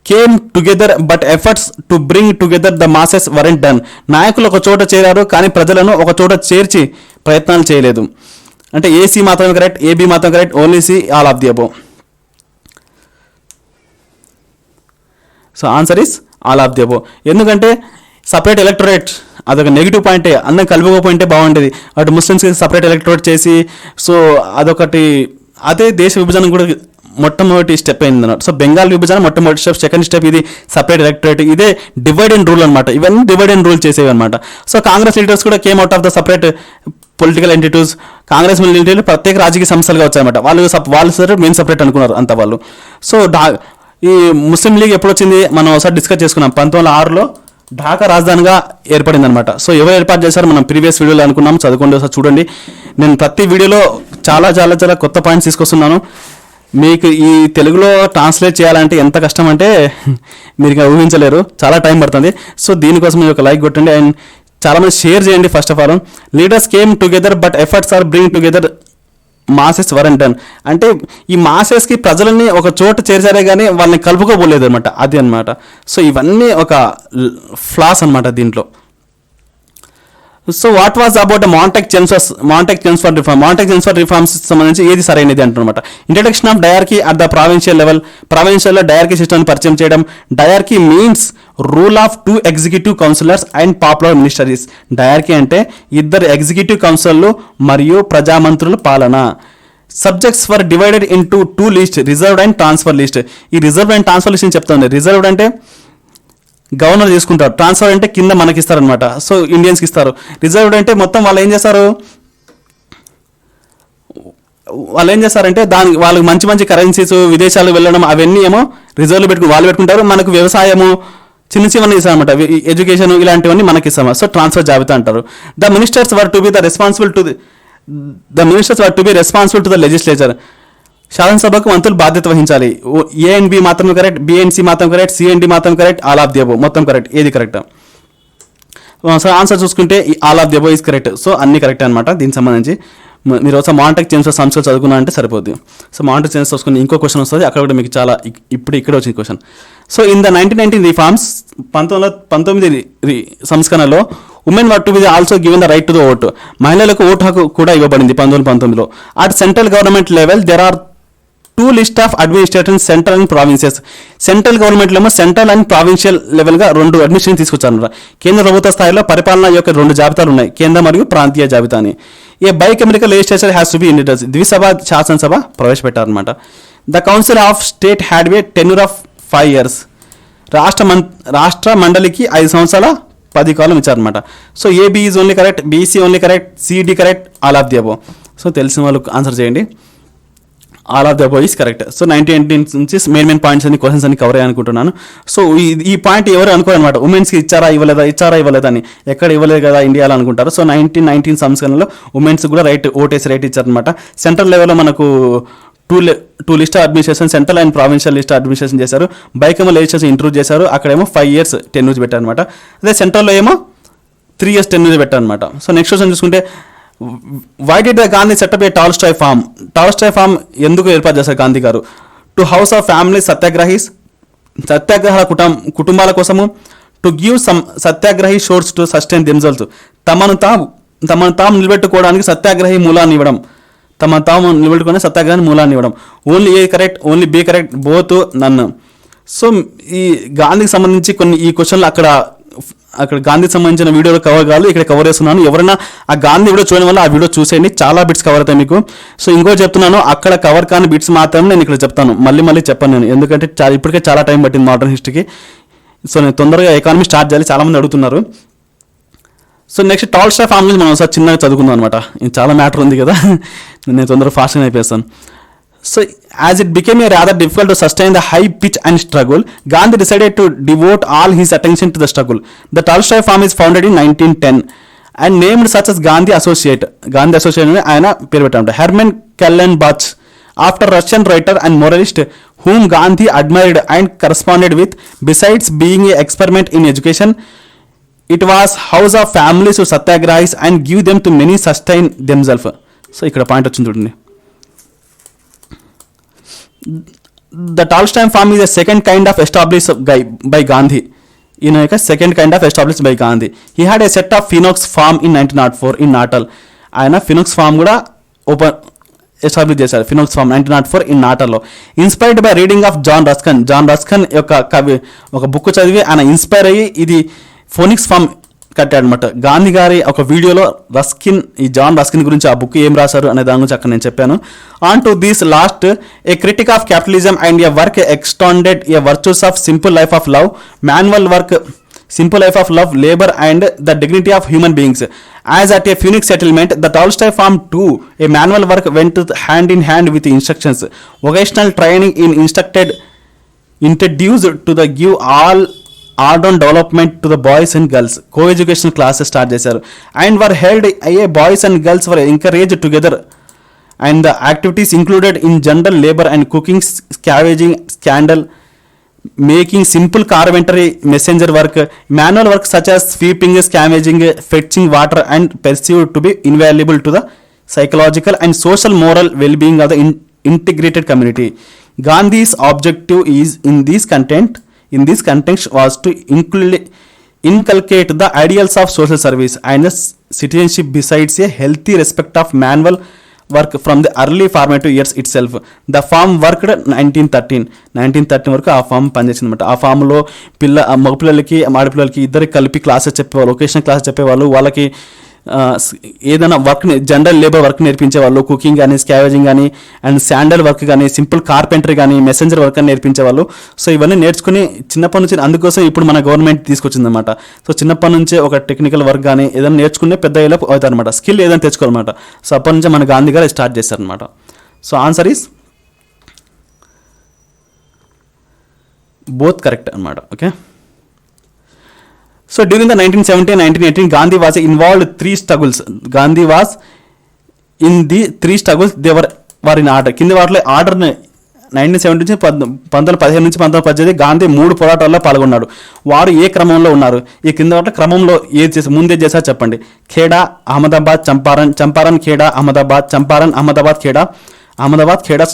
S1: came together but efforts to bring together the masses weren't done. నాయకులు ఒక చోట చేరారు కానీ ప్రజలను ఒక చోట చేర్చి ప్రయత్నాలు చేయలేదు. అంటే ఏసీ మాత్రమే కరెక్ట్, ఏబి మాత్రం correct, only C all of the above. So answer is all of the above. ఎందుకంటే సపరేట్ ఎలక్టరేట్ అదొక నెగిటివ్ పాయింటే, అందరం కలుపుకోపోయింటే బాగుండేది. అటు ముస్లిమ్స్కి సపరేట్ ఎలక్టరేట్ చేసి, సో అదొకటి. అదే దేశ విభజన కూడా మొట్టమొదటి స్టెప్ అయింది అన్నమాట. సో బెంగాల్ విభజన మొట్టమొదటి స్టెప్, సెకండ్ స్టెప్ ఇది సపరేట్ ఎలక్టరేట్, ఇదే డివైడ్ అండ్ రూల్ అనమాట. ఇవన్నీ డివైడ్ అండ్ రూల్ చేసేవి అనమాట. సో కాంగ్రెస్ లీడర్స్ కూడా came out of the separate political entities. Congress ఎంటిటీలు ప్రత్యేక రాజకీయ సంస్థలుగా వచ్చాయన్నమాట. వాళ్ళు సపరేట్ మెయిన్ సపరేట్ అనుకున్నారు అంత వాళ్ళు. సో ఈ ముస్లిం లీగ్ ఎప్పుడు వచ్చింది మనం ఒకసారి డిస్కస్ చేసుకున్నాం. 1906లో ఢాకా రాజధానిగా ఏర్పడింది అనమాట. సో ఎవరు ఏర్పాటు చేశారు మనం ప్రీవియస్ వీడియోలో అనుకున్నాం, చదువుకోండి ఒకసారి చూడండి. నేను ప్రతి వీడియోలో చాలా చాలా చాలా కొత్త పాయింట్స్ తీసుకొస్తున్నాను. మీకు ఈ తెలుగులో ట్రాన్స్లేట్ చేయాలంటే ఎంత కష్టం అంటే మీరు ఇంకా ఊహించలేరు, చాలా టైం పడుతుంది. సో దీనికోసం మీరు ఒక లైక్ కొట్టండి అండ్ చాలామంది షేర్ చేయండి. First of all leaders came together but efforts are bring together masses weren't done. అంటే ఈ మాసెస్కి ప్రజలని ఒక చోట చేర్చారే కానీ వాళ్ళని కలుపుకోబోలేదు అనమాట, అది అనమాట. సో ఇవన్నీ ఒక ఫ్లాస్ అనమాట దీంట్లో. So what was about Montagu Chelmsford reforms సంబంధించి ఏది సరైనది అంటున్నమాట. Introduction of dyarchy at the provincial level. ప్రావిన్షియల్లో డయార్కీ సిస్టమ్ని పరిచయం చేయడం. Dyarchy means rule of 2 executive councillors and popular ministries. Dyarchy అంటే ఇద్దరు ఎగ్జిక్యూటివ్ కౌన్సిలర్లు మరియు ప్రజామంత్రుల పాలన. Subjects for divided into 2 list, reserved and transfer list. ఈ రిజర్వ్డ్ అండ్ ట్రాన్స్ఫర్ లిస్ట్ అని చెప్తాను. రిజర్వ్డ్ అంటే గవర్నర్ తీసుకుంటారు, ట్రాన్స్ఫర్ అంటే కింద మనకి ఇస్తారనమాట, సో ఇండియన్స్కి ఇస్తారు. రిజర్వ్డ్ అంటే మొత్తం వాళ్ళు ఏం చేస్తారంటే దానికి వాళ్ళకి మంచి మంచి కరెన్సీస్ విదేశాలకు వెళ్ళడం అవన్నీ ఏమో రిజర్వ్లో వాళ్ళు పెట్టుకుంటారు. మనకు వ్యవసాయము చిన్న చిన్న ఇస్తారన్నమాట, ఎడ్యుకేషన్ ఇలాంటివన్నీ మనకి ఇస్తాము. సో ట్రాన్స్ఫర్ జాబితా అంటారు. The ministers were to be responsible to the legislature. శాసనసభకు మంత్రులు బాధ్యత వహించాలి. ఏ అండ్ బి మాత్రం కరెక్ట్, బి అండ్ సి మాత్రం కరెక్ట్, సి అండ్ డి మాత్రం correct, all of the above మొత్తం కరెక్ట్. ఏది కరెక్ట్? సో ఆన్సర్ చూసుకుంటే all of the above is correct. So అన్ని కరెక్ట్ అనమాట. దీనికి సంబంధించి మీరు ఒకసారి మాంటెక్ చేంజ్ సంస్థలు చదువుకున్నా అంటే సరిపోద్ది. సో మాంటెక్ చేంజ్ చూసుకుని ఇంకో క్వశ్చన్ వస్తుంది, అక్కడ కూడా మీకు చాలా ఇక్కడ వచ్చిన question. So in the 1919 reforms, 1919 సంస్కరణలో women were to be also given the right to the vote. మహిళలకు ఓటు హక్కు కూడా ఇవ్వబడింది 1919లో. At central government level there are 2 list of administration central and provinces. Central గవర్నమెంట్లో ఏమో సెంట్రల్ అండ్ ప్రావిన్షియల్ లెవెల్గా 2 అడ్మినిస్ట్రేషన్ తీసుకొచ్చారన్నమాట. కేంద్ర ప్రభుత్వ స్థాయిలో పరిపాలన యొక్క 2 జాబితాలు ఉన్నాయి, కేంద్ర మరియు ప్రాంతీయ జాబితా అని. A bicameral legislature has to be ఇండిటర్స్. ద్విసభ శాసనసభ ప్రవేశపెట్టారనమాట. The council of state had a tenure of 5 years. రాష్ట్ర మండలికి 5 సంవత్సరాల 10 కాలం ఇచ్చారనమాట. So AB is only correct, B C only correct, C D correct, all of the above. So తెలిసిన వాళ్ళు ఆన్సర్ చేయండి. All of the above is correct. So 1918 నుంచి మెయిన్ పాయింట్స్ అన్ని క్వశ్చన్స్ అన్ని కవర్ అయ్యానుకుంటున్నాను. సో ఈ పాయింట్ ఎవరు అనుకోరు అనమాట, ఉమెన్స్కి ఇచ్చారా ఇవ్వలేదా అని. ఎక్కడ ఇవ్వలేదు కదా ఇండియాలో అనుకుంటారు. సో 1919 సంస్కరణలో ఉమెన్స్ కూడా ఓటేసి రైట్ ఇచ్చారనమాట. సెంట్రల్ లెవెల్లో మనకు two list administration, central and provincial list administration చేశారు. బైకమల్ లెజిస్లేషన్ ఇంట్రూడ్ చేశారు. అక్కడేమో 5 years టెన్యూర్ పెట్టారనమాట. అదే సెంట్రల్లో ఏమో 3 years టెన్యూర్ పెట్టారనమాట. సో నెక్స్ట్ క్వశ్చన్ చూసుకుంటే, why did the Gandhi set up a Tolstoy farm. Tolstoy farm ఎందుకు ఏర్పాటు చేశారు గాంధీ గారు? To house of family satyagrahis, సత్యాగ్రహ కుటుంబాల కోసము. To give some satyagrahi chores to sustain themselves. తమను తాము నిలబెట్టుకోవడానికి సత్యాగ్రహి మూలాన్ని ఇవ్వడం. నిలబెట్టుకునే సత్యాగ్రహాన్ని మూలాన్ని ఇవ్వడం. Only A correct, only B correct, both none. So ఈ గాంధీకి సంబంధించి కొన్ని ఈ క్వశ్చన్లు అక్కడ గాంధీకి సంబంధించిన వీడియోలో కవర్ కాదు, ఇక్కడ కవర్ చేస్తున్నాను. ఎవరైనా ఆ గాంధీ వీడియో చూడడం వల్ల ఆ వీడియో చూసేయండి, చాలా బిట్స్ కవర్ అవుతాయి మీకు. సో ఇంకో చెప్తున్నాను, అక్కడ కవర్ కాని బిట్స్ మాత్రమే నేను ఇక్కడ చెప్తాను, మళ్ళీ చెప్పాను నేను, ఎందుకంటే ఇప్పటికే చాలా టైం పట్టింది మోడర్న్ హిస్టరీకి. సో నేను తొందరగా ఎకానమీ స్టార్ట్ చేయాలి, చాలామంది అడుగుతున్నారు. సో నెక్స్ట్ టాల్స్టాయ్ ఫార్మ్ నుంచి మనం ఒకసారి చిన్నగా చదువుకుందాం అనమాట. చాలా మ్యాటర్ ఉంది కదా, నేను తొందరగా ఫాస్ట్గా అయిపోతాను. So as it became a rather difficult to sustain the high pitch and struggle, Gandhi decided to devote all his attention to the struggle. The Tolstoy farm is founded in 1910 and named such as Gandhi Associate. Gandhi Associate అని ఆయన పేరు పెట్టారు. Herman Kallenbach, after Russian writer and moralist whom Gandhi admired and corresponded with. Besides being an experiment in education, it was house of families to satyagrahis and give them to many sustain themselves. So ఇక్కడ పాయింట్ వచ్చింది చూడండి. The Tolstoy farm is a second kind of established by Gandhi. ఈయన యొక్క second kind of establish by Gandhi. He had a set of Phoenix farm in 1904 in Natal. ఆయన ఫినోక్స్ ఫార్మ్ కూడా ఎస్టాబ్లిష్ చేశారు. ఫినోక్స్ ఫార్మ్ 1904 ఇన్ నాటల్లో. Inspired by reading of John Ruskin యొక్క కవి ఒక బుక్ చదివి ఆయన ఇన్స్పైర్ అయ్యి ఇది ఫోనిక్స్ ఫార్మ్ కట్టాడనమాట. గాంధీ గారి ఒక వీడియోలో జాన్ రస్కిన్ గురించి ఆ బుక్ ఏం రాశారు అనే దాని గురించి అక్కడ నేను చెప్పాను. Unto this last a critic of capitalism and a work extended a virtues of simple life of love, manual work, simple life of love, labor and the dignity of human beings. As at a Phoenix settlement, the Tolstoy farm too, a manual work went hand in hand with instructions. Vocational training in introduced to the give all-round development to the boys and girls. Co-educational classes start చేశారు and were held. Boys and girls were encouraged together and the activities included in general labor and cooking, scavenging, scandal, making simple carpentry, messenger work, manual work such as sweeping, scavenging, fetching water and perceived to be invaluable to the psychological and social moral well-being of the integrated community. Gandhi's objective is in this context was to inculcate the ideals of social service and citizenship besides a healthy respect of manual work from the early formative years itself. The farm worked 1913 వరకు ఆ ఫామ్ పనిచేసింది అనమాట. ఆ ఫామ్లో మగపిల్లలకి ఆడపిల్లలకి ఇద్దరికి కలిపి క్లాసెస్ చెప్పేవాళ్ళు, వొకేషనల్ క్లాసెస్ చెప్పేవాళ్ళు, వాళ్ళకి ఏదైనా వర్క్ జనరల్ లేబర్ వర్క్ నేర్పించేవాళ్ళు, కుకింగ్ కానీ, స్కావేజింగ్ కానీ, అండ్ శాండల్ వర్క్ కానీ, సింపుల్ కార్పెంటరీ కానీ, మెసెంజర్ వర్క్ అని నేర్పించేవాళ్ళు. సో ఇవన్నీ నేర్చుకుని చిన్నప్పటి నుంచి, అందుకోసం ఇప్పుడు మన గవర్నమెంట్ తీసుకొచ్చింది అనమాట. సో చిన్నప్పటి నుంచే ఒక టెక్నికల్ వర్క్ కానీ ఏదైనా నేర్చుకునే పెద్ద అయ్యేలా అవుతారు అనమాట, స్కిల్ ఏదైనా తెచ్చుకోవాలన్నమాట. సో అప్పటి నుంచే మన గాంధీ గారు స్టార్ట్ చేశారనమాట. So answer is both correct అనమాట. Okay. So during the 1917 and 1918, Gandhi was involved in 3 struggles. Gandhi was in the 3 struggles. They were in order. కింది వాటిలో ఆర్డర్ 1917 నుంచి 1915 నుంచి 1918 గాంధీ 3 పోరాటాల్లో పాల్గొన్నాడు. వారు ఏ క్రమంలో ఉన్నారు? ఈ కింద వాటిలో క్రమంలో ఏది చేసి ముందే చేశారు చెప్పండి. ఖేడా, అహ్మదాబాద్, చంపారన్, ఖేడా, అహ్మదాబాద్, చంపారన్, అహ్మదాబాద్, ఖేడా,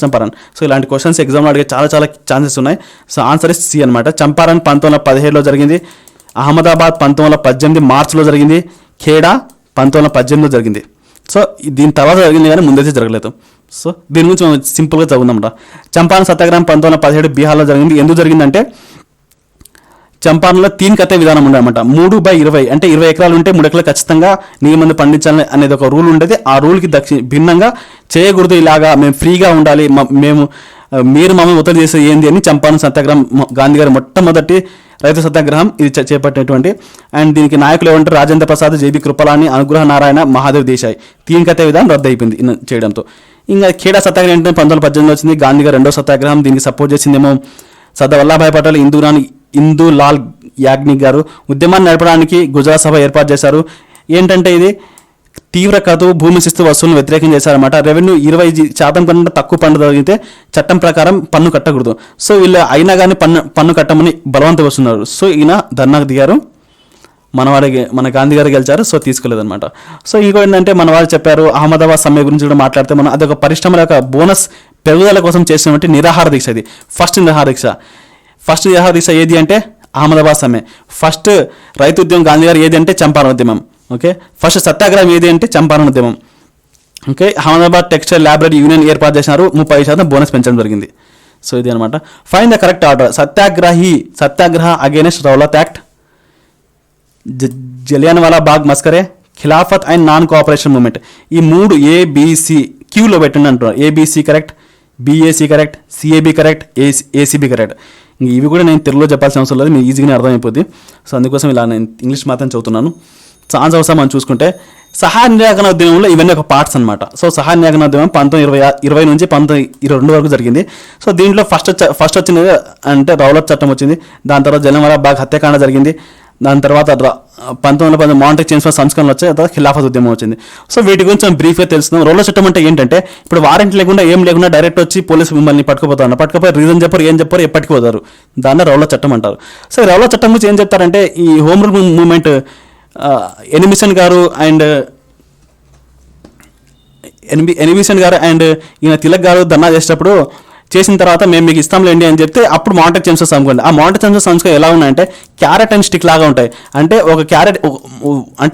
S1: చంపారన్. సో ఇలాంటి క్వశ్చన్స్ ఎగ్జామ్లో అడిగే చాలా ఛాన్సెస్ ఉన్నాయి. సో ఆన్సర్ ఇస్ సి అనమాట. చంపారన్ 1917లో జరిగింది, అహ్మదాబాద్ 1918 మార్చిలో జరిగింది, ఖేడా 1918లో జరిగింది. సో దీని తర్వాత జరిగింది కానీ ముందైతే జరగలేదు. సో దీని గురించి మనం సింపుల్గా చదువుదాం. చంపారన్ సత్యాగ్రహం 1917 బీహార్లో జరిగింది. ఎందుకు జరిగిందంటే చంపారణలో 3 కట్టే విధానం ఉండేదన్నమాట. 3/20 అంటే 20 ఎకరాలు ఉంటే 3 ఎకరాలు ఖచ్చితంగా నీళ్ళు మంది పండించాలి అనేది ఒక రూల్ ఉండేది. ఆ రూల్కి భిన్నంగా చేయకూడదు, ఇలాగా మేము ఫ్రీగా ఉండాలి, మీరు మమ్మల్ని ఒత్తిడి చేసేది ఏంది అని చంపారన్ సత్యాగ్రహం గాంధీ గారు మొట్టమొదటి రైతు సత్యాగ్రహం ఇది చేపట్టినటువంటి. అండ్ దీనికి నాయకులు ఏమంటారు? రాజేంద్ర ప్రసాద్, జేబీ కృపలాని, అనుగ్రహ నారాయణ, మహాదేవ్ దేశాయ్. 3 కట్టే విధానం రద్దు అయిపోయింది చేయడంతో. ఇంకా ఖేడా సత్యాగ్రహం ఏంటంటే 1918లో వచ్చింది. గాంధీ గారు 2వ సత్యాగ్రహం. దీనికి సపోర్ట్ చేసిందేమో సర్దార్ వల్లభాయ్ పటేల్, ఇందూలాల్ యాగ్నిక్ గారు. ఉద్యమాన్ని నడపడానికి గుజరాత్ సభ ఏర్పాటు చేశారు. ఏంటంటే ఇది తీవ్ర కరువు, భూమి శిస్తు వసూలును వ్యతిరేకం చేశారన్నమాట. రెవెన్యూ 20% కన్నా తక్కువ పన్ను జరిగితే చట్టం ప్రకారం పన్ను కట్టకూడదు. సో వీళ్ళు అయినా కానీ పన్ను కట్టమని బలవంతం వస్తున్నారు. సో ఈయన ధర్నాకు దిగారు. మన గాంధీ గారు గెలిచారు. సో తీసుకోలేదన్నమాట. సో ఇంకో ఏంటంటే మన వాళ్ళు చెప్పారు అహ్మదాబాద్ సమ్మె గురించి కూడా మాట్లాడితే మనం అదొక పరిశ్రమల యొక్క బోనస్ పెరుగుదల కోసం చేసినటువంటి నిరాహార దీక్ష. ఇది ఫస్ట్ నిరాహార దీక్ష ఏది అంటే అహ్మదాబాద్ సమ్మె. ఫస్ట్ రైతు ఉద్యమం గాంధీ గారు ఏది అంటే చంపారన్ ఉద్యమం. ఓకే. ఫస్ట్ సత్యాగ్రహం ఏది అంటే చంపారన్ ఉద్యమం. Okay. Ahmedabad textile laboratory union ఏర్పాటు చేసినారు. 30% బోనస్ పెంచడం జరిగింది. సో ఇది అనమాట. Find the correct order. Satyagraha against Rowlatt act, Jallianwala Bagh massacre, Khilafat and non cooperation movement. ఈ 3 ABC క్యూలో పెట్టండి అంటున్నారు. ABC correct, BAC correct, CAB correct, ACB correct. ఇవి కూడా నేను తెలుగులో చెప్పాల్సిన అవసరం లేదు, మీకు ఈజీగానే అర్థమైపోద్ది. సో అందుకోసం ఇలా నేను ఇంగ్లీష్ మాత్రం చదువుతున్నాను. ఛాన్స్ అవసరం మనం చూసుకుంటే సహాయ నిరాకరణ ఉద్యమంలో ఇవన్నీ ఒక పార్ట్స్ అనమాట. సో సహాయ నిరాకరణ ఉద్యమం 1920 నుంచి 1922 వరకు జరిగింది. సో దీంట్లో ఫస్ట్ వచ్చినది అంటే రౌలత్ చట్టం వచ్చింది. దాని తర్వాత జలియన్వాలా బాగ్ హత్యాకాండ జరిగింది. దాని తర్వాత 1910 మాంటెక్ చేన్స్ఫర్ సంస్కరణలు వచ్చాయి. తర్వాత ఖిలాఫత్ ఉద్యమం వచ్చింది. సో వీటి గురించి మనం బ్రీఫ్గా తెలుస్తున్నాం. రౌలత్ చట్టం అంటే ఏంటంటే ఇప్పుడు వారెంట్ లేకుండా ఏం లేకుండా డైరెక్ట్ వచ్చి పోలీసు మిమ్మల్ని పట్టుకుపోయి రీజన్ చెప్పరు, ఏం చెప్పరు, ఎప్పటికి పోతారు. దాన్ని రౌలత్ చట్టం అంటారు. సో రౌలత్ చట్టం గురించి ఏం చెప్తారంటే ఈ హోమ్ రూల్ మూవ్మెంట్ ఎనిమిషన్ గారు అండ్ ఈయన తిలక్ గారు ధర్నా చేసేటప్పుడు చేసిన తర్వాత మేము మీకు ఇస్తాంలేండి అని చెప్తే అప్పుడు మాంటెక్ చేన్స్ఫర్ సంస్కరణ. ఆ మాంటెక్ చేన్స్ఫర్ సంస్కరణ ఎలా ఉన్నాయంటే క్యారెట్ అండ్ స్టిక్ లాగా ఉంటాయి. అంటే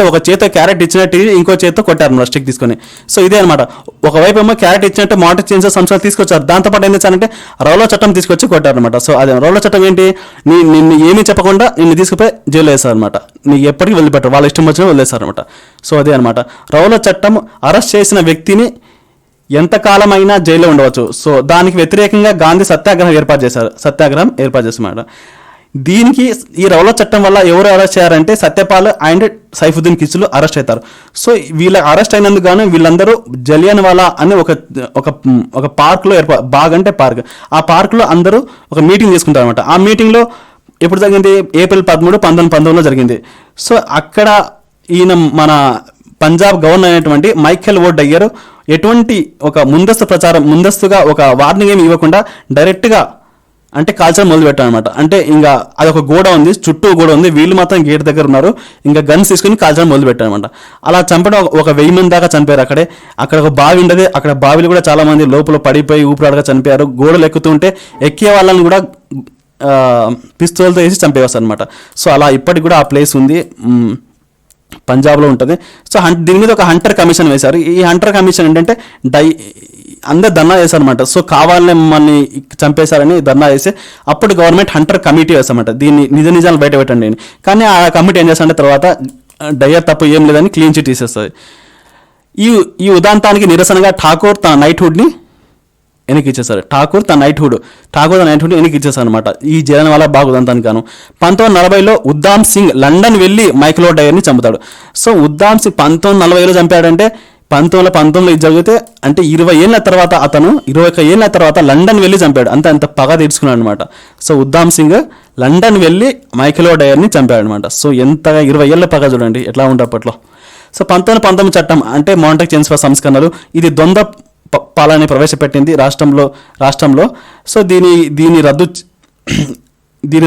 S1: ఒక చేతితో క్యారెట్ ఇచ్చినట్టు ఇంకో చేతితో కొట్టారు స్టిక్ తీసుకొని. సో ఇదే అనమాట. ఒకవైపు ఏమో క్యారెట్ ఇచ్చినట్టు మాంటెక్ చేన్స్ఫర్ సంస్కరణ తీసుకొచ్చారు. దాంతోపాటు ఏం చేశారంటే రౌలత్ చట్టం తీసుకొచ్చి కొట్టారనమాట. సో అదే రౌలత్ చట్టం ఏంటి, నిన్ను ఏమీ చెప్పకుండా నిన్ను తీసుకుపోయి జైలు వేస్తారనమాట. నీకు ఎప్పటికీ వదిలిపెట్టరు, వాళ్ళ ఇష్టం వచ్చినా వదిలేస్తారనమాట. సో అదే అనమాట. రౌలత్ చట్టం అరెస్ట్ చేసిన వ్యక్తిని ఎంతకాలమైనా జైల్లో ఉండవచ్చు. సో దానికి వ్యతిరేకంగా గాంధీ సత్యాగ్రహం ఏర్పాటు చేశారు. దీనికి ఈ రౌలత్ చట్టం వల్ల ఎవరు అరెస్ట్ చేయారంటే సత్యపాల్ అండ్ సైఫుద్దీన్ కిచ్లు అరెస్ట్ అవుతారు. సో వీళ్ళ అరెస్ట్ అయినందుకు గాను వీళ్ళందరూ జలియన్వాలా అని ఒక పార్క్లో బాగ్ అంటే పార్క్, ఆ పార్క్లో అందరూ ఒక మీటింగ్ చేసుకుంటారు అనమాట. ఆ మీటింగ్లో ఎప్పుడు జరిగింది? ఏప్రిల్ 13, 1919లో జరిగింది. సో అక్కడ ఈయన మన పంజాబ్ గవర్నర్ అయినటువంటి మైఖేల్ ఓ డయ్యర్ ఎటువంటి ఒక ముందస్తుగా ఒక వార్నింగ్ ఏమి ఇవ్వకుండా డైరెక్ట్గా అంటే కాల్చడం మొదలు పెట్టారు అనమాట. అంటే ఇంకా అదొక గోడ ఉంది, చుట్టూ గోడ ఉంది, వీళ్ళు మాత్రం గేట్ దగ్గర ఉన్నారు, ఇంకా గన్స్ తీసుకుని కాల్చడం మొదలు పెట్టారు అనమాట. అలా చంపడం ఒక 1000 మంది దాకా చనిపోయారు. అక్కడ ఒక బావి ఉండదు, అక్కడ బావిలు కూడా చాలా మంది లోపల పడిపోయి ఊపిరాడగా చనిపోయారు. గోడలు ఎక్కుతూ ఉంటే ఎక్కే వాళ్ళని కూడా పిస్తోల్తో వేసి చంపేస్తారు అనమాట. సో అలా ఇప్పటికి కూడా ఆ ప్లేస్ ఉంది. పంజాబ్లో ఉంటుంది. సో దీని మీద ఒక హంటర్ కమిషన్ వేశారు. ఈ హంటర్ కమిషన్ ఏంటంటే అందరు ధర్నా చేశారు అనమాట. సో కావాలని మమ్మల్ని చంపేశారని ధర్నా చేసి అప్పుడు గవర్నమెంట్ హంటర్ కమిటీ వేస్తామంట, దీన్ని నిజాలు బయట పెట్టండి అని. కానీ ఆ కమిటీ ఏం చేస్తారంటే తర్వాత డయ్యర్ తప్పు ఏం లేదని క్లీన్ చిట్ తీసేస్తుంది. ఈ ఉదాంతానికి నిరసనగా ఠాకూర్ తన నైట్హుడ్ని వెనక్కి ఇచ్చేసారు. ఠాకూర్ తన నైట్హుడ్ వెనక్కి ఇచ్చేసారు అనమాట ఈ జలియన్వాలా బాగ్ ఉదంతానికి గాను. 1940లో ఉద్దామ్ సింగ్ లండన్ వెళ్ళి మైఖేల్ డయర్ని చంపుతాడు. సో ఉద్దామ్ సింగ్ 1940లో చంపాడంటే 1919లో ఇది జరిగితే అంటే 21 ఏళ్ళ తర్వాత లండన్ వెళ్ళి చంపాడు. అంత పగ తీర్చుకున్నాడు అనమాట. సో ఉద్దామ్ సింగ్ లండన్ వెళ్ళి మైఖేల్ డయర్ని చంపాడు అనమాట. సో ఎంతగా 20 ఏళ్ళ పగ చూడండి ఎట్లా ఉండే అప్పట్లో. సో 1919 చట్టం అంటే మాంటెక్ చెన్స్ఫర్ సంస్కరణలు, ఇది ద్వంద్వ పాలన ప్రవేశపెట్టింది రాష్ట్రంలో. సో దీని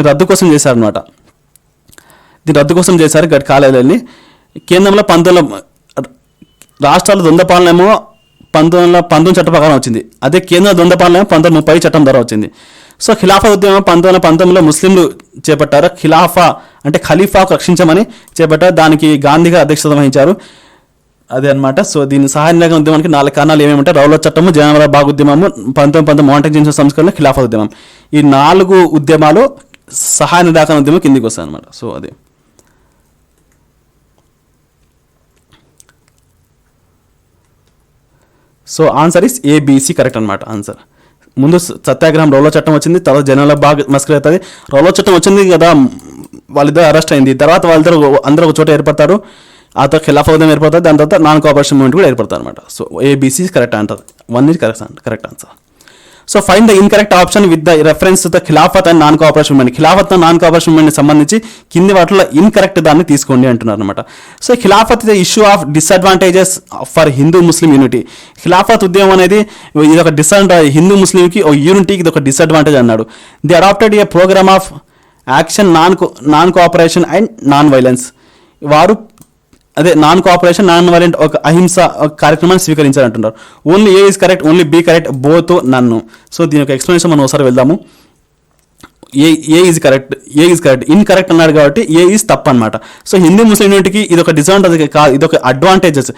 S1: రద్దు కోసం చేశారనమాట. దీని రద్దు కోసం చేశారు గట్ కాలేజీలని. కేంద్రంలో రాష్ట్రాల ద్వంద్వ పాలన ఏమో 1919 చట్టం ప్రకారం వచ్చింది. అదే కేంద్ర ద్వంద్వ పాలన ఏమో 1930 చట్టం ద్వారా వచ్చింది. సో ఖిలాఫా ఉద్యమం 1919లో ముస్లింలు చేపట్టారు. అంటే ఖలీఫాకు రక్షించమని చేపట్టారు. దానికి గాంధీగా అధ్యక్షత వహించారు. అదే అనమాట. సో దీని సహాయ నిరాకరణ ఉద్యమానికి 4 కారణాలు ఏమేమంటే రౌలత్ చట్టము, జలియన్వాలా బాగ్ ఉద్యమము, 1919 మాంటెక్ చెన్స్ఫర్ సంస్కరణ, ఖిలాఫా ఉద్యమం. ఈ 4 ఉద్యమాలు సహాయ నిరాకరణ ఉద్యమం కిందికి వస్తాయి అనమాట. సో అదే. So answer is ABC correct అనమాట. ఆన్సర్ ముందు సత్యాగ్రహం రౌలత్ చట్టం వచ్చింది, తర్వాత జలియన్వాలా బాగ్ మస్కర్ అవుతుంది. రౌలత్ చట్టం వచ్చింది కదా, వాళ్ళిద్దరు అరెస్ట్ అయింది. తర్వాత అందరూ ఒక చోట ఏర్పడతారు. ఆ తర్వాత ఖిలాఫా ఉద్యమం ఏర్పడుతుంది. దాని తర్వాత నాన్ కోఆపరేషన్ మూవ్మెంట్ కూడా ఏర్పడతారు అనమాట. So ABC correct answer. 1 is correct answer. So find the incorrect option with the reference the Khilafat and non cooperation movement. Khilafat non cooperation movement సంబంధించి కింది వాటిలో ఇన్కరెక్ట్ దాన్ని తీసుకోండి అంటున్నారు అనమాట. So Khilafat is the issue of disadvantages for Hindu Muslim unity. Khilafat ఉద్యమం అనేది ఇది ఒక హిందూ ముస్లింకి ఒక యూనిటీకి ఇది ఒక డిసడ్వాంటేజ్ అన్నాడు. They adopted a programme of action non cooperation and non violence. వారు నాన్ కోఆపరేషన్ నాన్ వైలెంట్ ఒక అహింస ఒక కార్యక్రమాన్ని స్వీకరించారంటున్నారు. Only A is correct, only B correct, both none. So దీని యొక్క ఎక్స్ప్లెనేషన్ మనం ఒకసారి వెళ్దాము. ఏ ఈజ్ కరెక్ట్, ఇన్కరెక్ట్ అన్నాడు కాబట్టి ఏ ఈజ్ తప్పు అనమాట. సో హిందూ ముస్లిం యూనిటీకి ఇది ఒక డిసడ్వాంటేజ్ కాదు, ఇది ఒక అడ్వాంటేజెస్.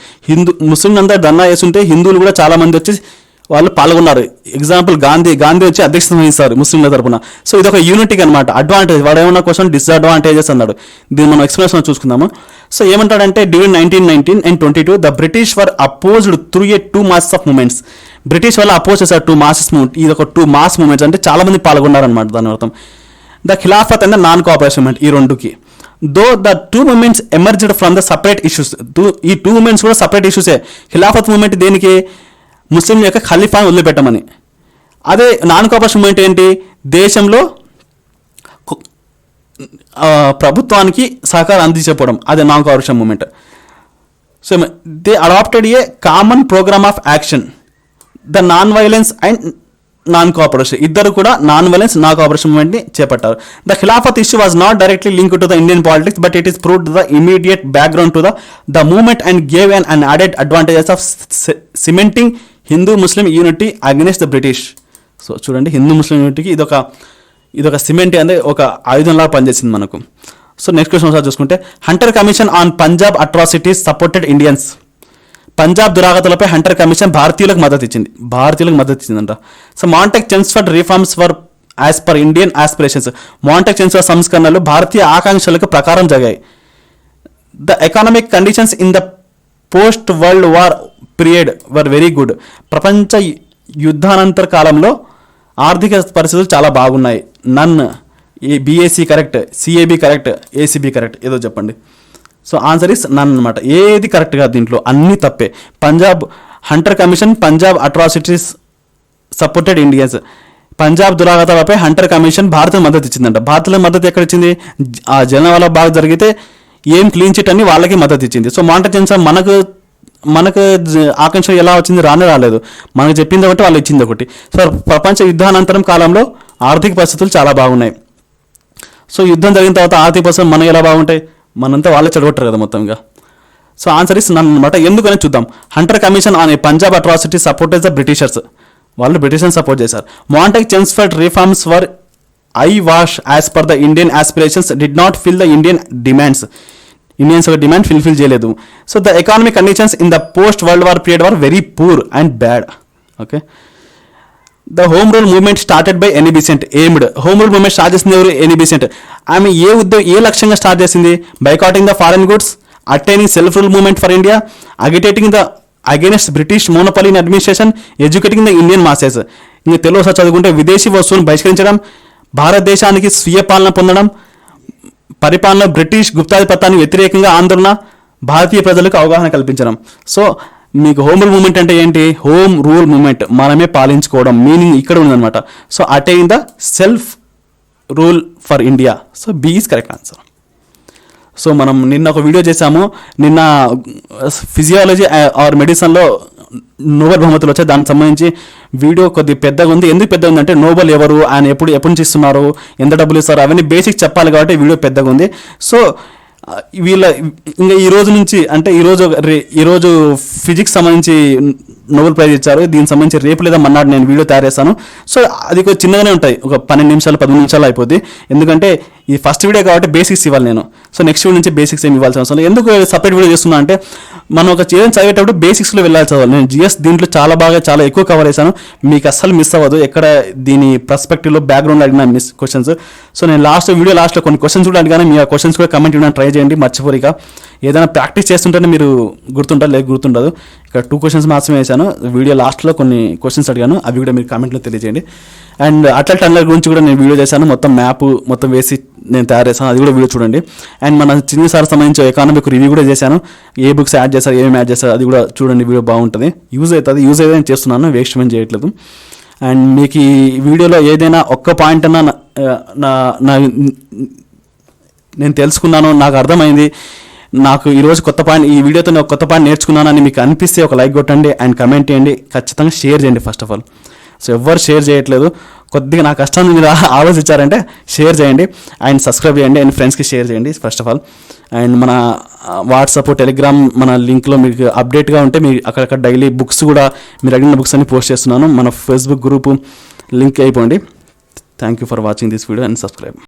S1: ముస్లిం అంతా ధర్నా చేస్తుంటే హిందువులు కూడా చాలా మంది వచ్చి వాళ్ళు పాల్గొన్నారు. ఎగ్జాంపుల్ గాంధీ వచ్చి అధ్యక్షత వహిస్తారు ముస్లింల తరపున. సో ఇది ఒక యూనిటీకి అనమాట, అడ్వాంటేజ్. వాడు ఏమన్నా క్వశ్చన్ డిసడ్వాంటేజెస్ అన్నాడు. దీన్ని మనం ఎక్స్ప్లెనేషన్ చూసుకుందాము. సో ఏమంటాడంటే during 1919 and 22 the British were opposed through a 2 masses of movements. British వాళ్ళు అపోజ్ చేశారు 2 masses మూవ్మెంట్. ఇది ఒక 2 mass మూమెంట్స్ అంటే చాలా మంది పాల్గొన్నారు అనమాట. దాని అర్థం the Khilafat and the non cooperation movement, ఈ రెండుకి. Though the 2 movements emerged from the separate issues. ఈ 2 movements కూడా సపరేట్ ఇష్యూసే. ఖిలాఫత్ మూవ్మెంట్ దేనికి, ముస్లిం యొక్క ఖలీఫాను వదిలిపెట్టమని. అదే నాన్ కోఆపరేషన్ మూవ్మెంట్ ఏంటి, దేశంలో ప్రభుత్వానికి సహకారం అందించకపోవడం. అదే non cooperation movement. So they adapted a common programme of action, the non violence and non cooperation. ఇద్దరు కూడా నాన్ వైలెన్స్ నాన్ కోఆపరేషన్ మూవ్మెంట్ని చేపట్టారు. The Khilafat issue was not directly link to the Indian politics but it is proved the immediate background to the movement and gave and added advantages of cementing Hindu Muslim unity against the British. So చూడండి, హిందూ ముస్లిం యూనిటీకి ఇదొక సిమెంట్ అనేది ఒక ఆయుధంలా పనిచేసింది మనకు. సో నెక్స్ట్ క్వశ్చన్ ఒకసారి చూసుకుంటే Hunter commission on Punjab atrocities supported Indians. Punjab దురాగతులపై హంటర్ కమిషన్ భారతీయులకు మద్దతు ఇచ్చిందంట. So Montagu Chelmsford reforms for as per Indian aspirations. Montagu Chelmsford సంస్కరణలు భారతీయ ఆకాంక్షలకు ప్రకారం జరిగాయి. The economic conditions in the post world war period were very good. ప్రపంచ యుద్ధానంతర కాలంలో ఆర్థిక పరిస్థితులు చాలా బాగున్నాయి. None B A C correct, C A B correct, A C B correct, ఏదో చెప్పండి. సో ఆన్సర్ ఇస్ నన్ అనమాట. ఏది కరెక్ట్ కాదు, దీంట్లో అన్నీ తప్పే. Punjab Hunter commission Punjab atrocities supported Indians. Punjab దురాగతాలపై హంటర్ కమిషన్ భారత్ మద్దతు ఇచ్చిందంట. భారత్లో మద్దతు ఎక్కడ ఇచ్చింది, ఆ జలియన్వాలా బాగ్ జరిగితే ఏం క్లీన్ చిట్ అని వాళ్ళకి మద్దతు ఇచ్చింది. సో మాంటెక్ చెన్స్ఫర్డ్ మనకు ఆకాంక్ష ఎలా వచ్చింది, రాలేదు. మనకు చెప్పింది ఒకటి, వాళ్ళు ఇచ్చింది ఒకటి. సో ప్రపంచ యుద్ధానంతరం కాలంలో ఆర్థిక పరిస్థితులు చాలా బాగున్నాయి. సో యుద్ధం జరిగిన తర్వాత ఆర్థిక పరిస్థితులు మనకి ఎలా బాగుంటాయి, మనంతా వాళ్ళే చెడగొట్టారు కదా మొత్తంగా. సో ఆన్సర్ ఇస్ నన్ అనమాట. ఎందుకని చూద్దాం. Hunter commission on Punjab atrocity supported the Britishers. వాళ్ళు బ్రిటిషర్స్ సపోర్ట్ చేశారు. Montagu Chelmsford reforms were eyewash as per the Indian aspirations did not fill the Indian demands. Indians ఒక డిమాండ్ ఫుల్ఫిల్ చేయలేదు. So the economic conditions in the post world war period are very poor and bad. Okay, the home rule movement started by Annie Besant aimed. Home rule movement start చేసింది ఎవరు? Any Bessent. ఆమె ఏ లక్ష్యంగా స్టార్ట్ చేసింది? Boycotting the foreign goods, attaining self rule movement for India, agitating the against British monopoly in administration, educating the Indian masses. ఇంకా తెలుగు చదువుకుంటే విదేశీ వస్తువులను బహిష్కరించడం, భారతదేశానికి స్వీయ పాలన పొందడం, పరిపాలన బ్రిటిష్ గుప్తాధిపత్యానికి వ్యతిరేకంగా ఆందోళన, భారతీయ ప్రజలకు అవగాహన కల్పించడం. సో మీకు హోమ్ రూల్ మూవ్మెంట్ అంటే ఏంటి? హోమ్ రూల్ మూవ్మెంట్, మనమే పాలించుకోవడం మీనింగ్ ఇక్కడ ఉందన్నమాట. So attain the self rule for India. So B is correct answer. So మనం నిన్న ఒక వీడియో చేసాము. నిన్న ఫిజియాలజీ ఆర్ మెడిసిన్లో నోబెల్ బహుమతులు వచ్చాయి. దానికి సంబంధించి వీడియో కొద్ది పెద్దగా ఉంది. ఎందుకు పెద్దగా ఉందంటే నోబెల్ ఎవరు, ఆయన ఎప్పటి నుంచి ఇస్తున్నారు, ఎంత డబ్బులు ఇస్తారు, అవన్నీ బేసిక్స్ చెప్పాలి కాబట్టి వీడియో పెద్దగా ఉంది. సో వీళ్ళ ఇంకా ఈ రోజు నుంచి అంటే ఈరోజు ఫిజిక్స్ సంబంధించి నోబెల్ ప్రైజ్ ఇచ్చారు. దీనికి సంబంధించి రేపు లేదా మన్నాడు నేను వీడియో తయారు చేస్తాను. సో అది కొంచెం చిన్నగానే ఉంటాయి, ఒక 12 నిమిషాలు 13 నిమిషాలు అయిపోద్ది. ఎందుకంటే ఈ ఫస్ట్ వీడియో కాబట్టి బేసిక్స్ ఇవ్వాలి నేను. సో నెక్స్ట్ వీడియో నుంచి బేసిక్స్ ఏమి ఇవ్వాల్సిన అవసరం లేదు. ఎందుకు సపరేట్ వీడియో చేస్తున్నా అంటే మనం ఒక ఏదైనా చదివేటప్పుడు బేసిక్స్లో వెళ్ళాలి చదవాలి. నేను జిఎస్ దీంట్లో చాలా ఎక్కువ కవర్ చేశాను. మీకు అస్సలు మిస్ అవ్వదు ఎక్కడ దీని పర్స్పెక్టివ్లో బ్యాక్గ్రౌండ్ అడిగిన క్వశ్చన్స్. సో నేను వీడియో లాస్ట్లో కొన్ని క్వశ్చన్స్ కూడా అడిగాను. మీ ఆ క్వశ్చన్స్ కూడా కమెంట్ ఇవ్వడానికి ట్రై చేయండి, మర్చిపోరిక. ఏదైనా ప్రాక్టీస్ చేస్తుంటేనే మీరు గుర్తుంటారు, లేక గుర్తుండదు. ఇక్కడ 2 క్వశ్చన్స్ మాత్రమే వేసాను. వీడియో లాస్ట్లో కొన్ని క్వశ్చన్స్ అడిగాను, అవి కూడా మీరు కామెంట్లో తెలియజేయండి. అండ్ అటల్ టన్నల్ గురించి కూడా నేను వీడియో చేశాను, మొత్తం మ్యాప్ మొత్తం వేసి నేను తయారు చేశాను, అది కూడా వీడియో చూడండి. అండ్ మన చిన్న సార్ సంబంధించి ఎకానమిక్ రివ్యూ కూడా చేశాను. ఏ బుక్స్ యాడ్ చేస్తారు, ఏమేమి యాడ్ చేస్తారు, అది కూడా చూడండి. వీడియో బాగుంటుంది, యూజ్ అయితే నేను చేస్తున్నాను, వేస్ట్ ఏం చేయట్లేదు. అండ్ మీకు ఈ వీడియోలో ఏదైనా ఒక్క పాయింట్ అన్నా నేను తెలుసుకున్నాను, నాకు అర్థమైంది, నాకు ఈరోజు ఈ వీడియోతో నేను కొత్త పాయింట్ నేర్చుకున్నానని మీకు అనిపిస్తే ఒక లైక్ కొట్టండి అండ్ కమెంట్ చేయండి. ఖచ్చితంగా షేర్ చేయండి ఫస్ట్ ఆఫ్ ఆల్. సో ఎవ్వరు షేర్ చేయట్లేదు, కొద్దిగా నా కష్టాన్ని మీరు ఆలోచించారంటే షేర్ చేయండి అండ్ సబ్స్క్రైబ్ చేయండి అండ్ ఫ్రెండ్స్కి షేర్ చేయండి ఫస్ట్ ఆఫ్ ఆల్. అండ్ మన వాట్సాప్, టెలిగ్రామ్ మన లింక్లో మీకు అప్డేట్గా ఉంటే మీరు అక్కడక్కడ డైలీ బుక్స్ కూడా మీరు అడిగిన బుక్స్ అన్ని పోస్ట్ చేస్తున్నాను. మన ఫేస్బుక్ గ్రూపు లింక్ అయిపోండి. Thank you for watching this video and subscribe.